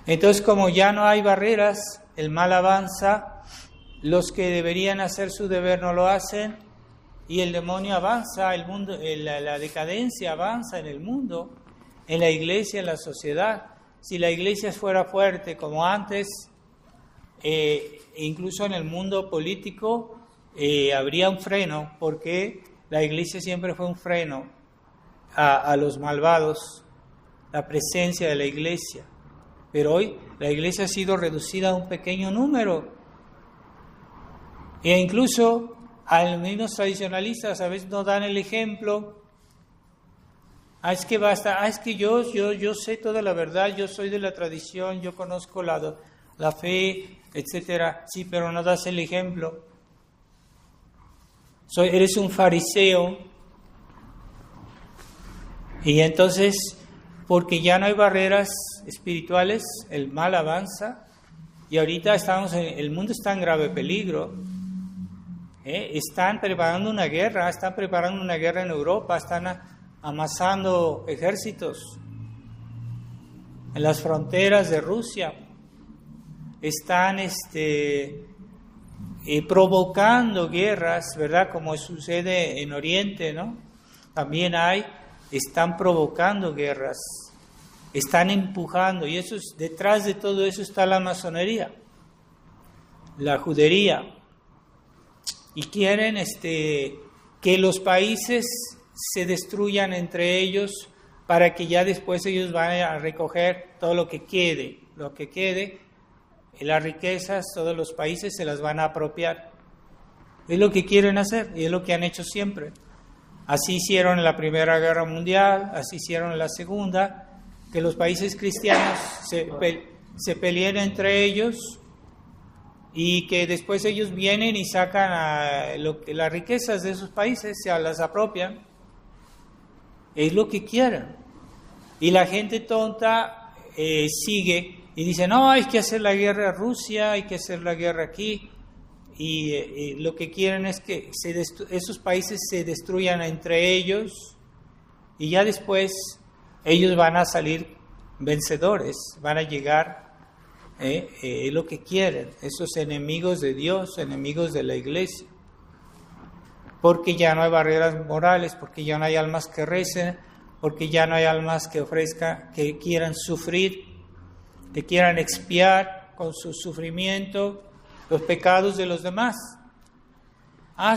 Entonces, como ya no hay barreras, el mal avanza, los que deberían hacer su deber no lo hacen, y el demonio avanza, el mundo, la decadencia avanza en el mundo, en la iglesia, en la sociedad. Si la iglesia fuera fuerte como antes, incluso en el mundo político, habría un freno, porque la iglesia siempre fue un freno a los malvados, la presencia de la iglesia. Pero hoy la iglesia ha sido reducida a un pequeño número. E incluso a los mismos tradicionalistas a veces nos dan el ejemplo. Es que basta, es que yo sé toda la verdad, yo soy de la tradición, yo conozco la fe, etcétera. Sí, pero no das el ejemplo. Eres un fariseo. Y entonces, porque ya no hay barreras espirituales, el mal avanza. Y ahorita el mundo está en grave peligro. Están preparando una guerra en Europa, están amasando ejércitos en las fronteras de Rusia, están provocando guerras, ¿verdad? Como sucede en Oriente, ¿no? También están provocando guerras, están empujando, y detrás de todo eso está la masonería, la judería. Y quieren que los países se destruyan entre ellos para que ya después ellos vayan a recoger todo lo que quede, las riquezas, todos los países se las van a apropiar. Es lo que quieren hacer y es lo que han hecho siempre. Así hicieron en la Primera Guerra Mundial, así hicieron en la Segunda, que los países cristianos se peleen entre ellos, y que después ellos vienen y sacan las riquezas de esos países, se las apropian. Es lo que quieren. Y la gente tonta sigue y dice, no, hay que hacer la guerra a Rusia, hay que hacer la guerra aquí. Y lo que quieren es que esos países se destruyan entre ellos, y ya después ellos van a salir vencedores, van a llegar lo que quieren, esos enemigos de Dios, enemigos de la iglesia, porque ya no hay barreras morales, porque ya no hay almas que recen, porque ya no hay almas que ofrezcan, que quieran sufrir, que quieran expiar con su sufrimiento los pecados de los demás.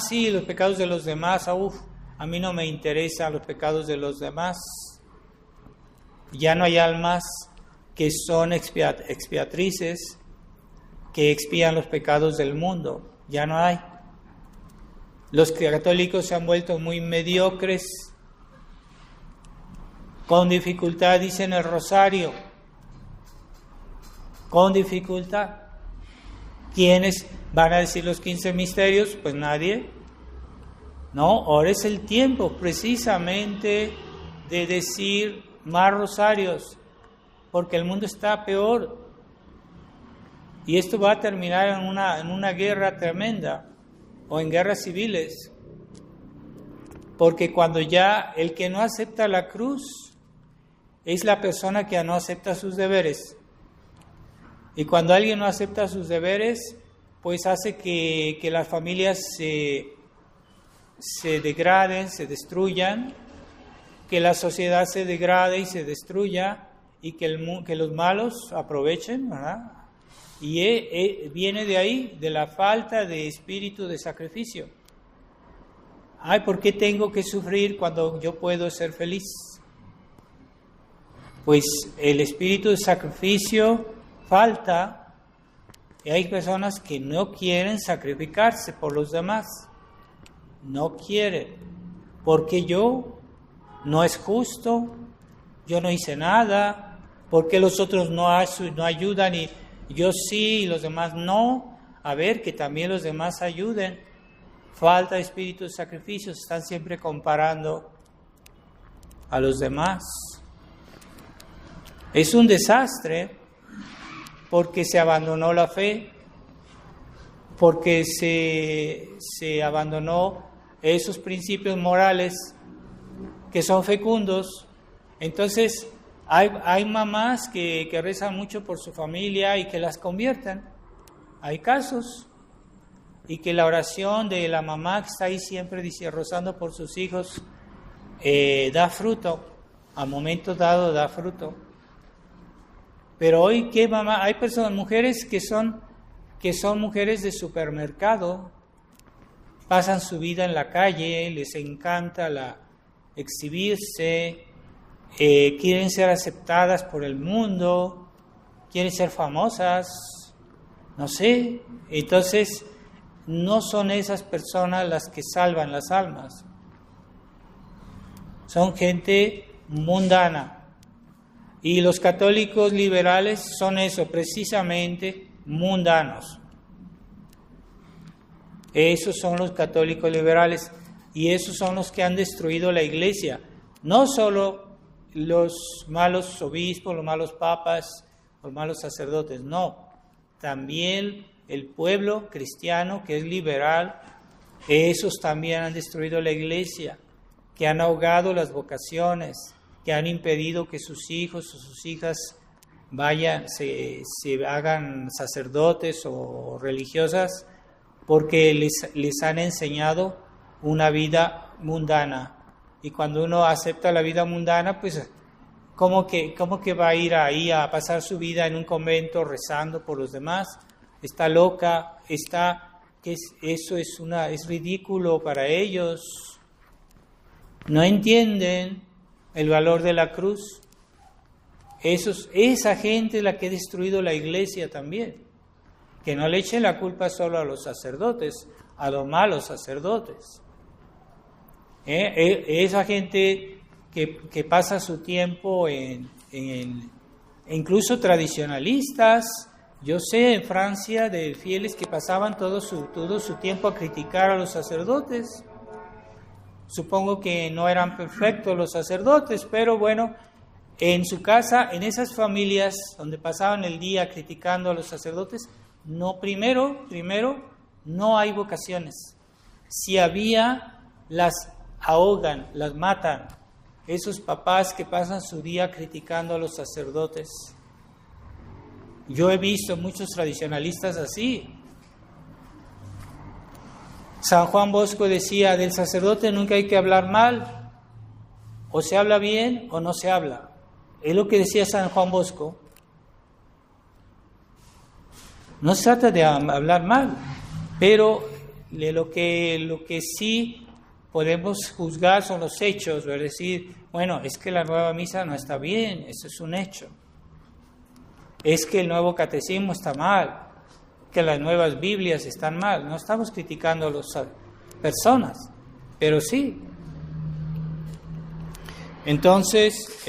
Sí, los pecados de los demás, a mí no me interesan los pecados de los demás. Ya no hay almas que son expiatrices, que expían los pecados del mundo. Ya no hay. Los católicos se han vuelto muy mediocres. Con dificultad dicen el rosario. Con dificultad. ¿Quiénes van a decir los 15 misterios? Pues nadie. No, ahora es el tiempo precisamente de decir más rosarios, porque el mundo está peor. Y esto va a terminar en una guerra tremenda, o en guerras civiles. Porque cuando ya el que no acepta la cruz es la persona que no acepta sus deberes. Y cuando alguien no acepta sus deberes, pues hace que las familias se degraden, se destruyan, que la sociedad se degrade y se destruya, y que los malos aprovechen, ¿verdad? Y viene de ahí, de la falta de espíritu de sacrificio. ¿Por qué tengo que sufrir cuando yo puedo ser feliz? Pues el espíritu de sacrificio falta, y hay personas que no quieren sacrificarse por los demás. No quieren, porque no es justo, yo no hice nada, porque los otros no ayudan y yo sí y los demás no. A ver, que también los demás ayuden. falta de espíritu de sacrificio, se están siempre comparando a los demás. Es un desastre porque se abandonó la fe, porque se abandonó esos principios morales que son fecundos. Entonces hay mamás que rezan mucho por su familia y que las convierten. Hay casos. Y que la oración de la mamá que está ahí siempre rozando por sus hijos da fruto, a momentos dados da fruto. Pero hoy, ¿qué mamá? Hay mujeres que son mujeres de supermercado, pasan su vida en la calle, les encanta exhibirse, quieren ser aceptadas por el mundo, quieren ser famosas, no sé. Entonces, no son esas personas las que salvan las almas. Son gente mundana. Y los católicos liberales son eso, precisamente mundanos. Esos son los católicos liberales y esos son los que han destruido la iglesia. No solo los malos obispos, los malos papas, los malos sacerdotes, no. También el pueblo cristiano que es liberal, esos también han destruido la iglesia, que han ahogado las vocaciones, que han impedido que sus hijos o sus hijas se hagan sacerdotes o religiosas, porque les han enseñado una vida mundana. Y cuando uno acepta la vida mundana, pues ¿cómo que va a ir ahí a pasar su vida en un convento rezando por los demás? Está loca, eso es ridículo para ellos. No entienden el valor de la cruz. Esa gente es la que ha destruido la iglesia también. Que no le echen la culpa solo a los sacerdotes, a los malos sacerdotes. Esa gente que pasa su tiempo incluso tradicionalistas. Yo sé en Francia de fieles que pasaban todo su tiempo a criticar a los sacerdotes. Supongo que no eran perfectos los sacerdotes, pero bueno, en su casa, en esas familias donde pasaban el día criticando a los sacerdotes, primero, no hay vocaciones. Si había, las ahogan, las matan. Esos papás que pasan su día criticando a los sacerdotes. Yo he visto muchos tradicionalistas así. San Juan Bosco decía, del sacerdote nunca hay que hablar mal, o se habla bien o no se habla. Es lo que decía San Juan Bosco. No se trata de hablar mal, pero lo que sí podemos juzgar son los hechos, es decir, bueno, es que la nueva misa no está bien, eso es un hecho. Es que el nuevo catecismo está mal, que las nuevas Biblias están mal. No estamos criticando a las personas, pero sí. Entonces,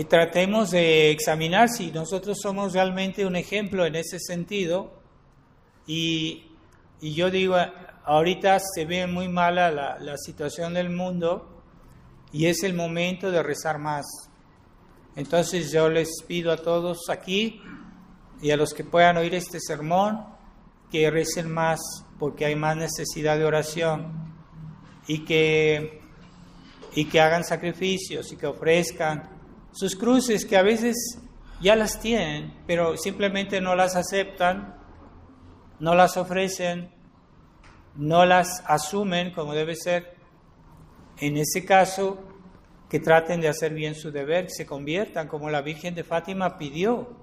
tratemos de examinar si nosotros somos realmente un ejemplo en ese sentido. Y yo digo, ahorita se ve muy mala la situación del mundo y es el momento de rezar más. Entonces yo les pido a todos aquí y a los que puedan oír este sermón que recen más porque hay más necesidad de oración y que hagan sacrificios y que ofrezcan sus cruces que a veces ya las tienen, pero simplemente no las aceptan, no las ofrecen, no las asumen como debe ser. En ese caso, que traten de hacer bien su deber, que se conviertan como la Virgen de Fátima pidió.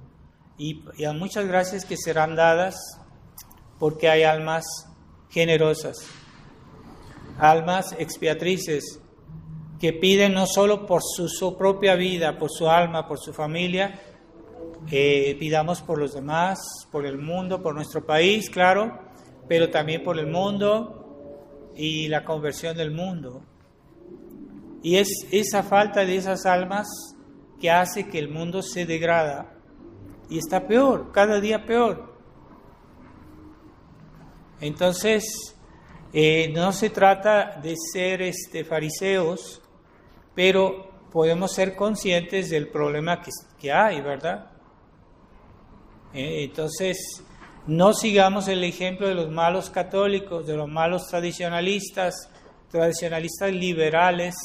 Y a muchas gracias que serán dadas porque hay almas generosas, almas expiatrices, que piden no solo por su propia vida, por su alma, por su familia, pidamos por los demás, por el mundo, por nuestro país, claro, pero también por el mundo y la conversión del mundo. Y es esa falta de esas almas que hace que el mundo se degrada y está peor, cada día peor. Entonces, no se trata de ser fariseos, pero podemos ser conscientes del problema que hay, ¿verdad? Entonces, no sigamos el ejemplo de los malos católicos, de los malos tradicionalistas liberales,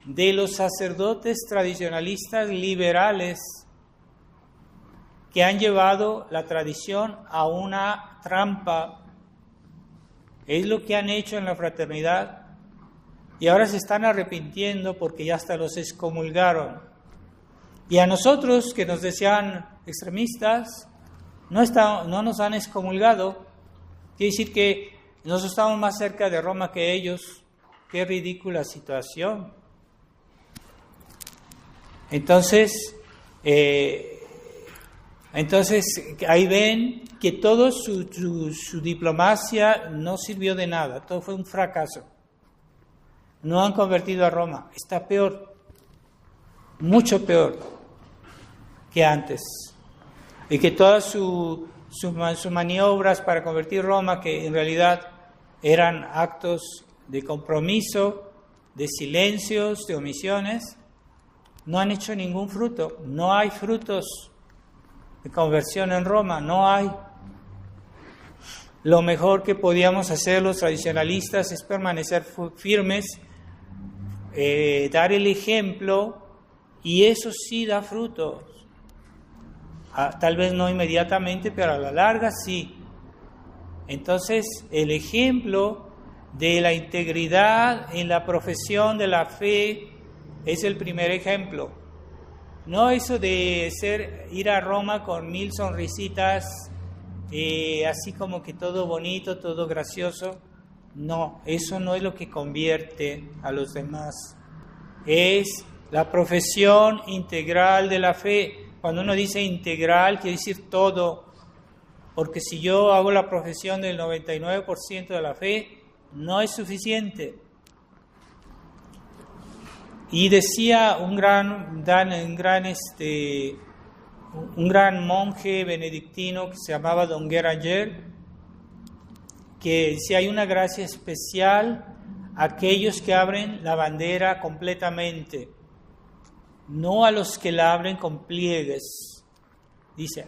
de los sacerdotes tradicionalistas liberales que han llevado la tradición a una trampa. Es lo que han hecho en la fraternidad y ahora se están arrepintiendo porque ya hasta los excomulgaron. Y a nosotros que nos decían extremistas, no nos han excomulgado. Quiere decir que nosotros estamos más cerca de Roma que ellos. Qué ridícula situación. Entonces ahí ven que toda su diplomacia no sirvió de nada, todo fue un fracaso. No han convertido a Roma, está peor, mucho peor que antes. Y que todas sus maniobras para convertir Roma, que en realidad eran actos de compromiso, de silencios, de omisiones, no han hecho ningún fruto, no hay frutos de conversión en Roma, no hay. Lo mejor que podíamos hacer los tradicionalistas es permanecer firmes, dar el ejemplo, y eso sí da frutos. Tal vez no inmediatamente, pero a la larga sí. Entonces, el ejemplo de la integridad en la profesión de la fe es el primer ejemplo. No eso de ir a Roma con 1000 sonrisitas, así como que todo bonito, todo gracioso. No, eso no es lo que convierte a los demás. Es la profesión integral de la fe. Cuando uno dice integral, quiere decir todo. Porque si yo hago la profesión del 99% de la fe, no es suficiente. Y decía un gran monje benedictino que se llamaba Don Guéranger, que si hay una gracia especial a aquellos que abren la bandera completamente, no a los que la abren con pliegues. Dice,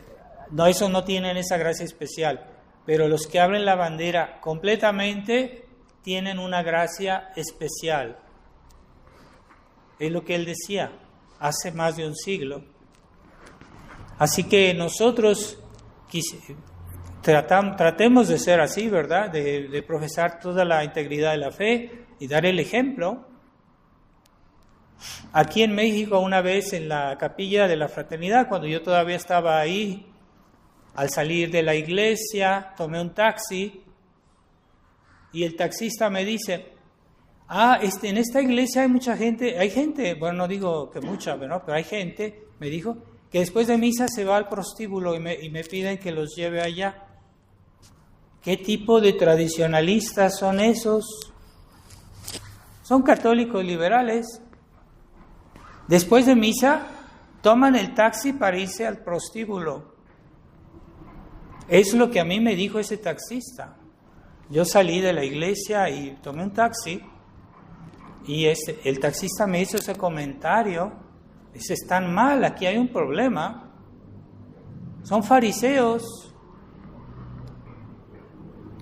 no, esos no tienen esa gracia especial, pero los que abren la bandera completamente tienen una gracia especial. Es lo que él decía hace más de un siglo. Así que nosotros tratemos de ser así, ¿verdad? De profesar toda la integridad de la fe y dar el ejemplo. Aquí en México, una vez en la capilla de la Fraternidad, cuando yo todavía estaba ahí, al salir de la iglesia, tomé un taxi y el taxista me dice, en esta iglesia hay gente, bueno, no digo que mucha, pero hay gente, me dijo, que después de misa se va al prostíbulo y me piden que los lleve allá. ¿Qué tipo de tradicionalistas son esos? Son católicos liberales. Después de misa, toman el taxi para irse al prostíbulo. Es lo que a mí me dijo ese taxista. Yo salí de la iglesia y tomé un taxi y el taxista me hizo ese comentario. Dice, están mal, aquí hay un problema. Son fariseos.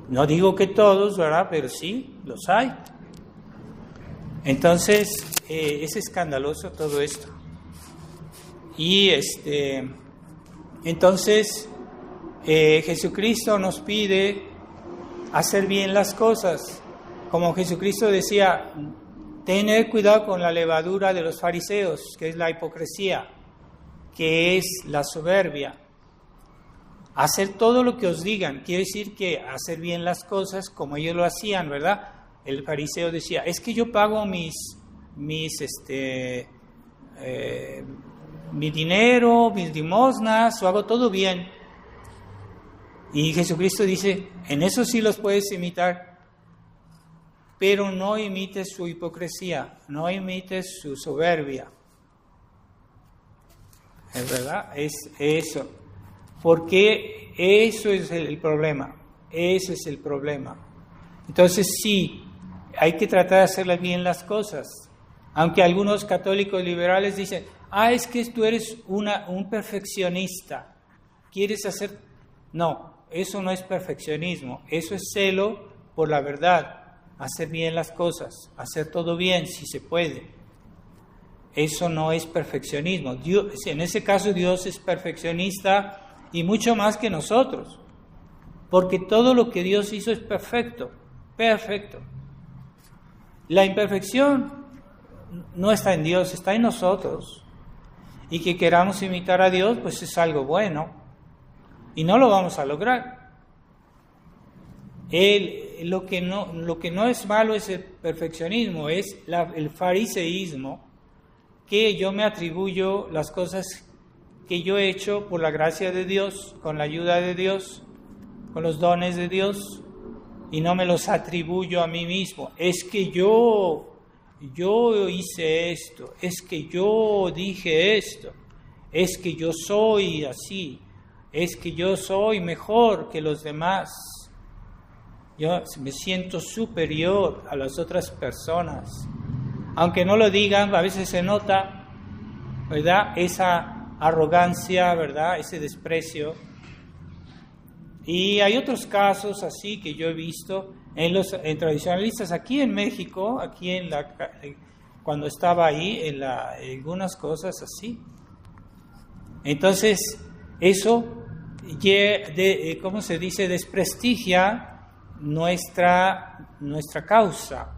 No digo que todos, ¿verdad? Pero sí, los hay. Entonces, es escandaloso todo esto. Y entonces, Jesucristo nos pide hacer bien las cosas. Como Jesucristo decía, tener cuidado con la levadura de los fariseos, que es la hipocresía, que es la soberbia. Hacer todo lo que os digan, quiere decir que hacer bien las cosas como ellos lo hacían, ¿verdad? El fariseo decía, es que yo pago mi dinero, mis limosnas, o hago todo bien. Y Jesucristo dice, en eso sí los puedes imitar, pero no imites su hipocresía, no imites su soberbia. ¿Es verdad? Es eso. Porque eso es el problema. Ese es el problema. Entonces sí, hay que tratar de hacerlas bien las cosas. Aunque algunos católicos liberales dicen, es que tú eres un perfeccionista, quieres hacer... No, eso no es perfeccionismo, eso es celo por la verdad, hacer bien las cosas, hacer todo bien si se puede. Eso no es perfeccionismo. Dios, en ese caso Dios es perfeccionista y mucho más que nosotros, porque todo lo que Dios hizo es perfecto, perfecto. La imperfección no está en Dios, está en nosotros. Y que queramos imitar a Dios, pues es algo bueno. Y no lo vamos a lograr. Lo que no es malo es el perfeccionismo, es el fariseísmo, que yo me atribuyo las cosas que yo he hecho por la gracia de Dios, con la ayuda de Dios, con los dones de Dios, y no me los atribuyo a mí mismo. Es que yo hice esto, es que yo dije esto, es que yo soy así, es que yo soy mejor que los demás. Yo me siento superior a las otras personas. Aunque no lo digan, a veces se nota, ¿verdad? Esa arrogancia, ¿verdad? Ese desprecio. Y hay otros casos así que yo he visto en tradicionalistas aquí en México, cuando estaba ahí, en algunas cosas así. Entonces, eso, ¿cómo se dice? Desprestigia nuestra causa.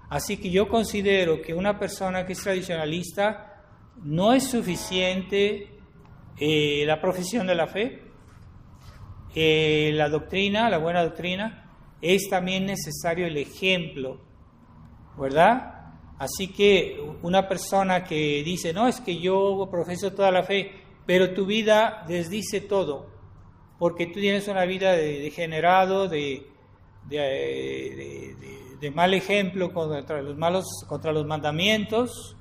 Así que yo considero que una persona que es tradicionalista no es suficiente la profesión de la fe, la doctrina, la buena doctrina, es también necesario el ejemplo, ¿verdad? Así que una persona que dice, no, es que yo profeso toda la fe, pero tu vida desdice todo, porque tú tienes una vida de degenerado, de mal ejemplo contra los mandamientos,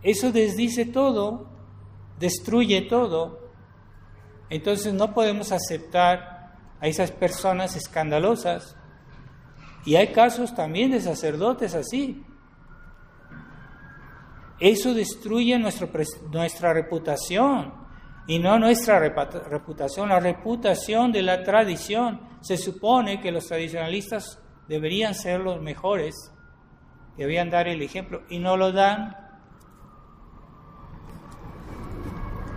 eso desdice todo, destruye todo. Entonces no podemos aceptar a esas personas escandalosas. Y hay casos también de sacerdotes así. Eso destruye nuestra reputación, y no nuestra reputación, la reputación de la tradición. Se supone que los tradicionalistas deberían ser los mejores, deberían dar el ejemplo, y no lo dan.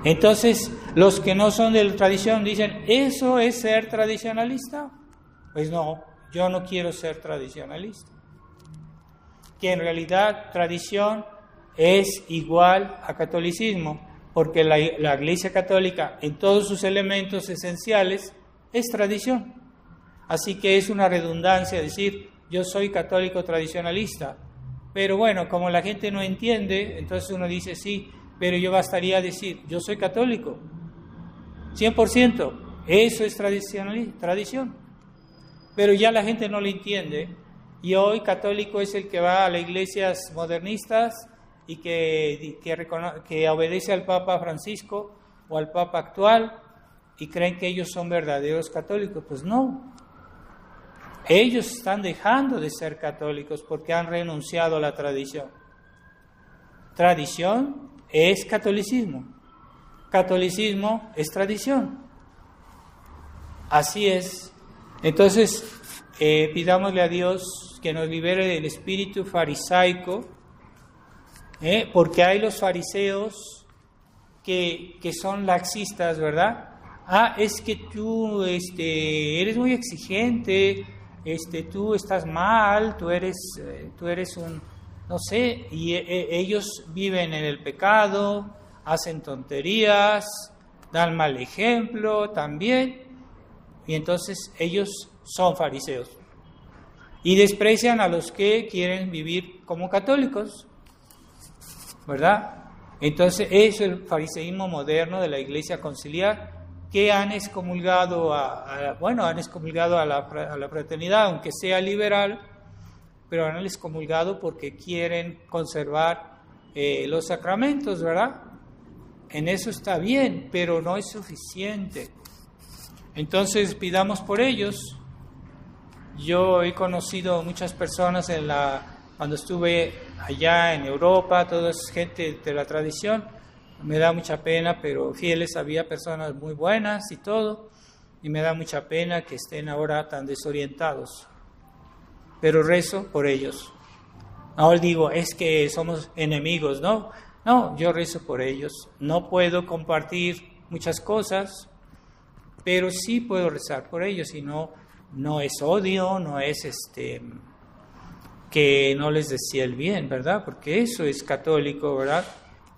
Entonces, los que no son de la tradición dicen, ¿eso es ser tradicionalista? Pues no, yo no quiero ser tradicionalista. Que en realidad tradición es igual a catolicismo, porque la Iglesia Católica en todos sus elementos esenciales es tradición. Así que es una redundancia decir, yo soy católico tradicionalista. Pero bueno, como la gente no entiende, entonces uno dice, sí, pero yo bastaría decir, yo soy católico, 100%, eso es tradición. Pero ya la gente no lo entiende, y hoy católico es el que va a las iglesias modernistas y que obedece al Papa Francisco o al Papa actual, y creen que ellos son verdaderos católicos. Pues no, ellos están dejando de ser católicos porque han renunciado a la tradición. Tradición es catolicismo, catolicismo es tradición. Así es. Entonces, pidámosle a Dios que nos libere del espíritu farisaico, porque hay los fariseos que son laxistas, ¿verdad? Es que tú eres muy exigente, tú estás mal, tú eres un... no sé, y ellos viven en el pecado, hacen tonterías, dan mal ejemplo también, y entonces ellos son fariseos. Y desprecian a los que quieren vivir como católicos, ¿verdad? Entonces es el fariseísmo moderno de la Iglesia Conciliar, que han excomulgado a la fraternidad, aunque sea liberal, pero han excomulgado porque quieren conservar los sacramentos, ¿verdad? En eso está bien, pero no es suficiente. Entonces pidamos por ellos. Yo he conocido muchas personas cuando estuve allá en Europa, toda esa gente de la tradición. Me da mucha pena, pero fieles, había personas muy buenas y todo, y me da mucha pena que estén ahora tan desorientados. Pero rezo por ellos. Ahora digo, es que somos enemigos, ¿no? No, yo rezo por ellos. No puedo compartir muchas cosas, pero sí puedo rezar por ellos, y no es odio, no es que no les desea el bien, ¿verdad? Porque eso es católico, ¿verdad?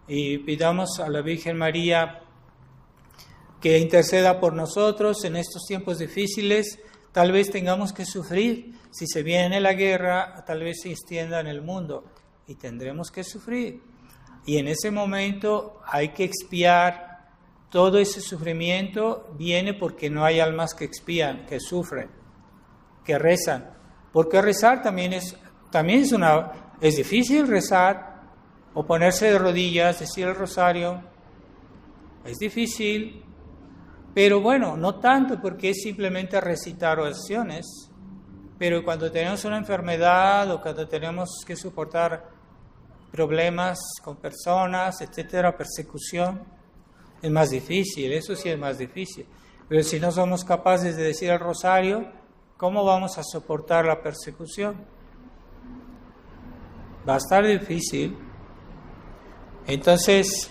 Y pidamos a la Virgen María que interceda por nosotros en estos tiempos difíciles. Tal vez tengamos que sufrir. Si se viene la guerra, tal vez se extienda en el mundo y tendremos que sufrir. Y en ese momento hay que expiar. Todo ese sufrimiento viene porque no hay almas que expían, que sufren, que rezan. Porque rezar también es difícil rezar, o ponerse de rodillas, decir el rosario. Es difícil, pero bueno, no tanto, porque es simplemente recitar oraciones. Pero cuando tenemos una enfermedad o cuando tenemos que soportar problemas con personas, etcétera, persecución, es más difícil, eso sí es más difícil. Pero si no somos capaces de decir el rosario, ¿cómo vamos a soportar la persecución? Va a estar difícil. Entonces,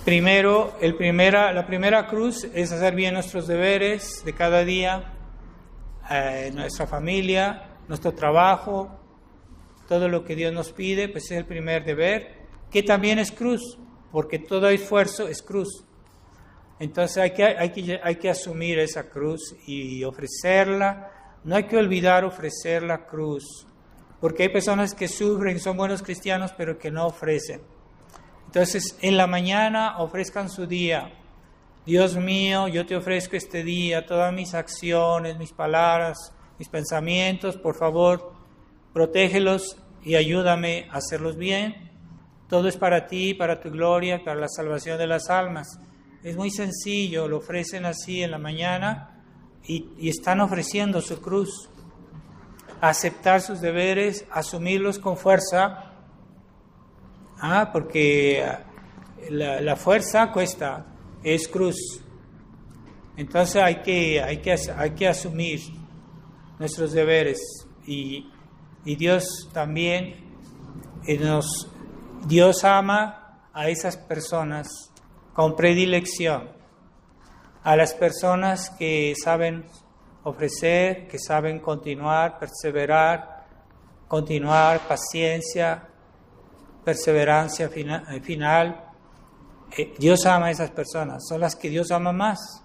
la primera cruz es hacer bien nuestros deberes de cada día, nuestra familia, nuestro trabajo, todo lo que Dios nos pide, pues es el primer deber, que también es cruz, porque todo esfuerzo es cruz. Entonces hay que asumir esa cruz y ofrecerla. No hay que olvidar ofrecer la cruz, porque hay personas que sufren, son buenos cristianos, pero que no ofrecen. Entonces, en la mañana ofrezcan su día. Dios mío, yo te ofrezco este día, todas mis acciones, mis palabras, mis pensamientos, por favor, protégelos y ayúdame a hacerlos bien. Todo es para ti, para tu gloria, para la salvación de las almas. Es muy sencillo, lo ofrecen así en la mañana y están ofreciendo su cruz. Aceptar sus deberes, asumirlos con fuerza, porque la fuerza cuesta, es cruz. Entonces hay que asumir nuestros deberes y Dios también Dios ama a esas personas con predilección, a las personas que saben ofrecer, que saben continuar, perseverar, paciencia, perseverancia final. Dios ama a esas personas, son las que Dios ama más.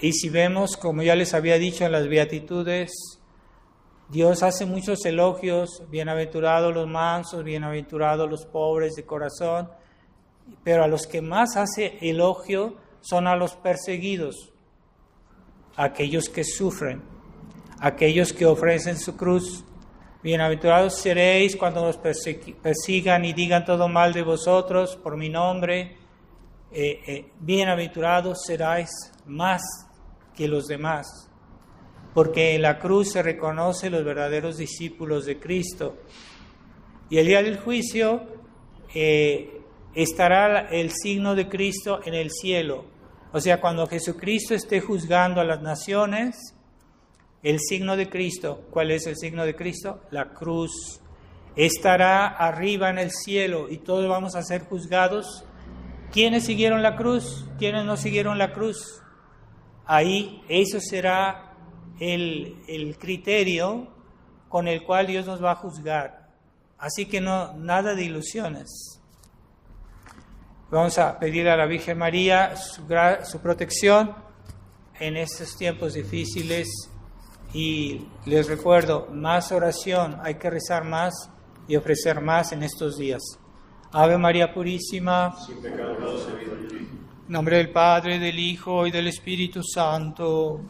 Y si vemos, como ya les había dicho en las Beatitudes, Dios hace muchos elogios, bienaventurados los mansos, bienaventurados los pobres de corazón, pero a los que más hace elogio son a los perseguidos, aquellos que sufren, aquellos que ofrecen su cruz. Bienaventurados seréis cuando os persigan y digan todo mal de vosotros por mi nombre. Bienaventurados seráis más que los demás, porque en la cruz se reconoce los verdaderos discípulos de Cristo. Y el día del juicio estará el signo de Cristo en el cielo. O sea, cuando Jesucristo esté juzgando a las naciones, el signo de Cristo, ¿cuál es el signo de Cristo? La cruz. Estará arriba en el cielo y todos vamos a ser juzgados. ¿Quiénes siguieron la cruz? ¿Quiénes no siguieron la cruz? Ahí, eso será el criterio con el cual Dios nos va a juzgar. Así que nada de ilusiones. Vamos a pedir a la Virgen María su protección en estos tiempos difíciles. Y les recuerdo, más oración, hay que rezar más y ofrecer más en estos días. Ave María Purísima, sin pecado concebido. En nombre del Padre, del Hijo y del Espíritu Santo.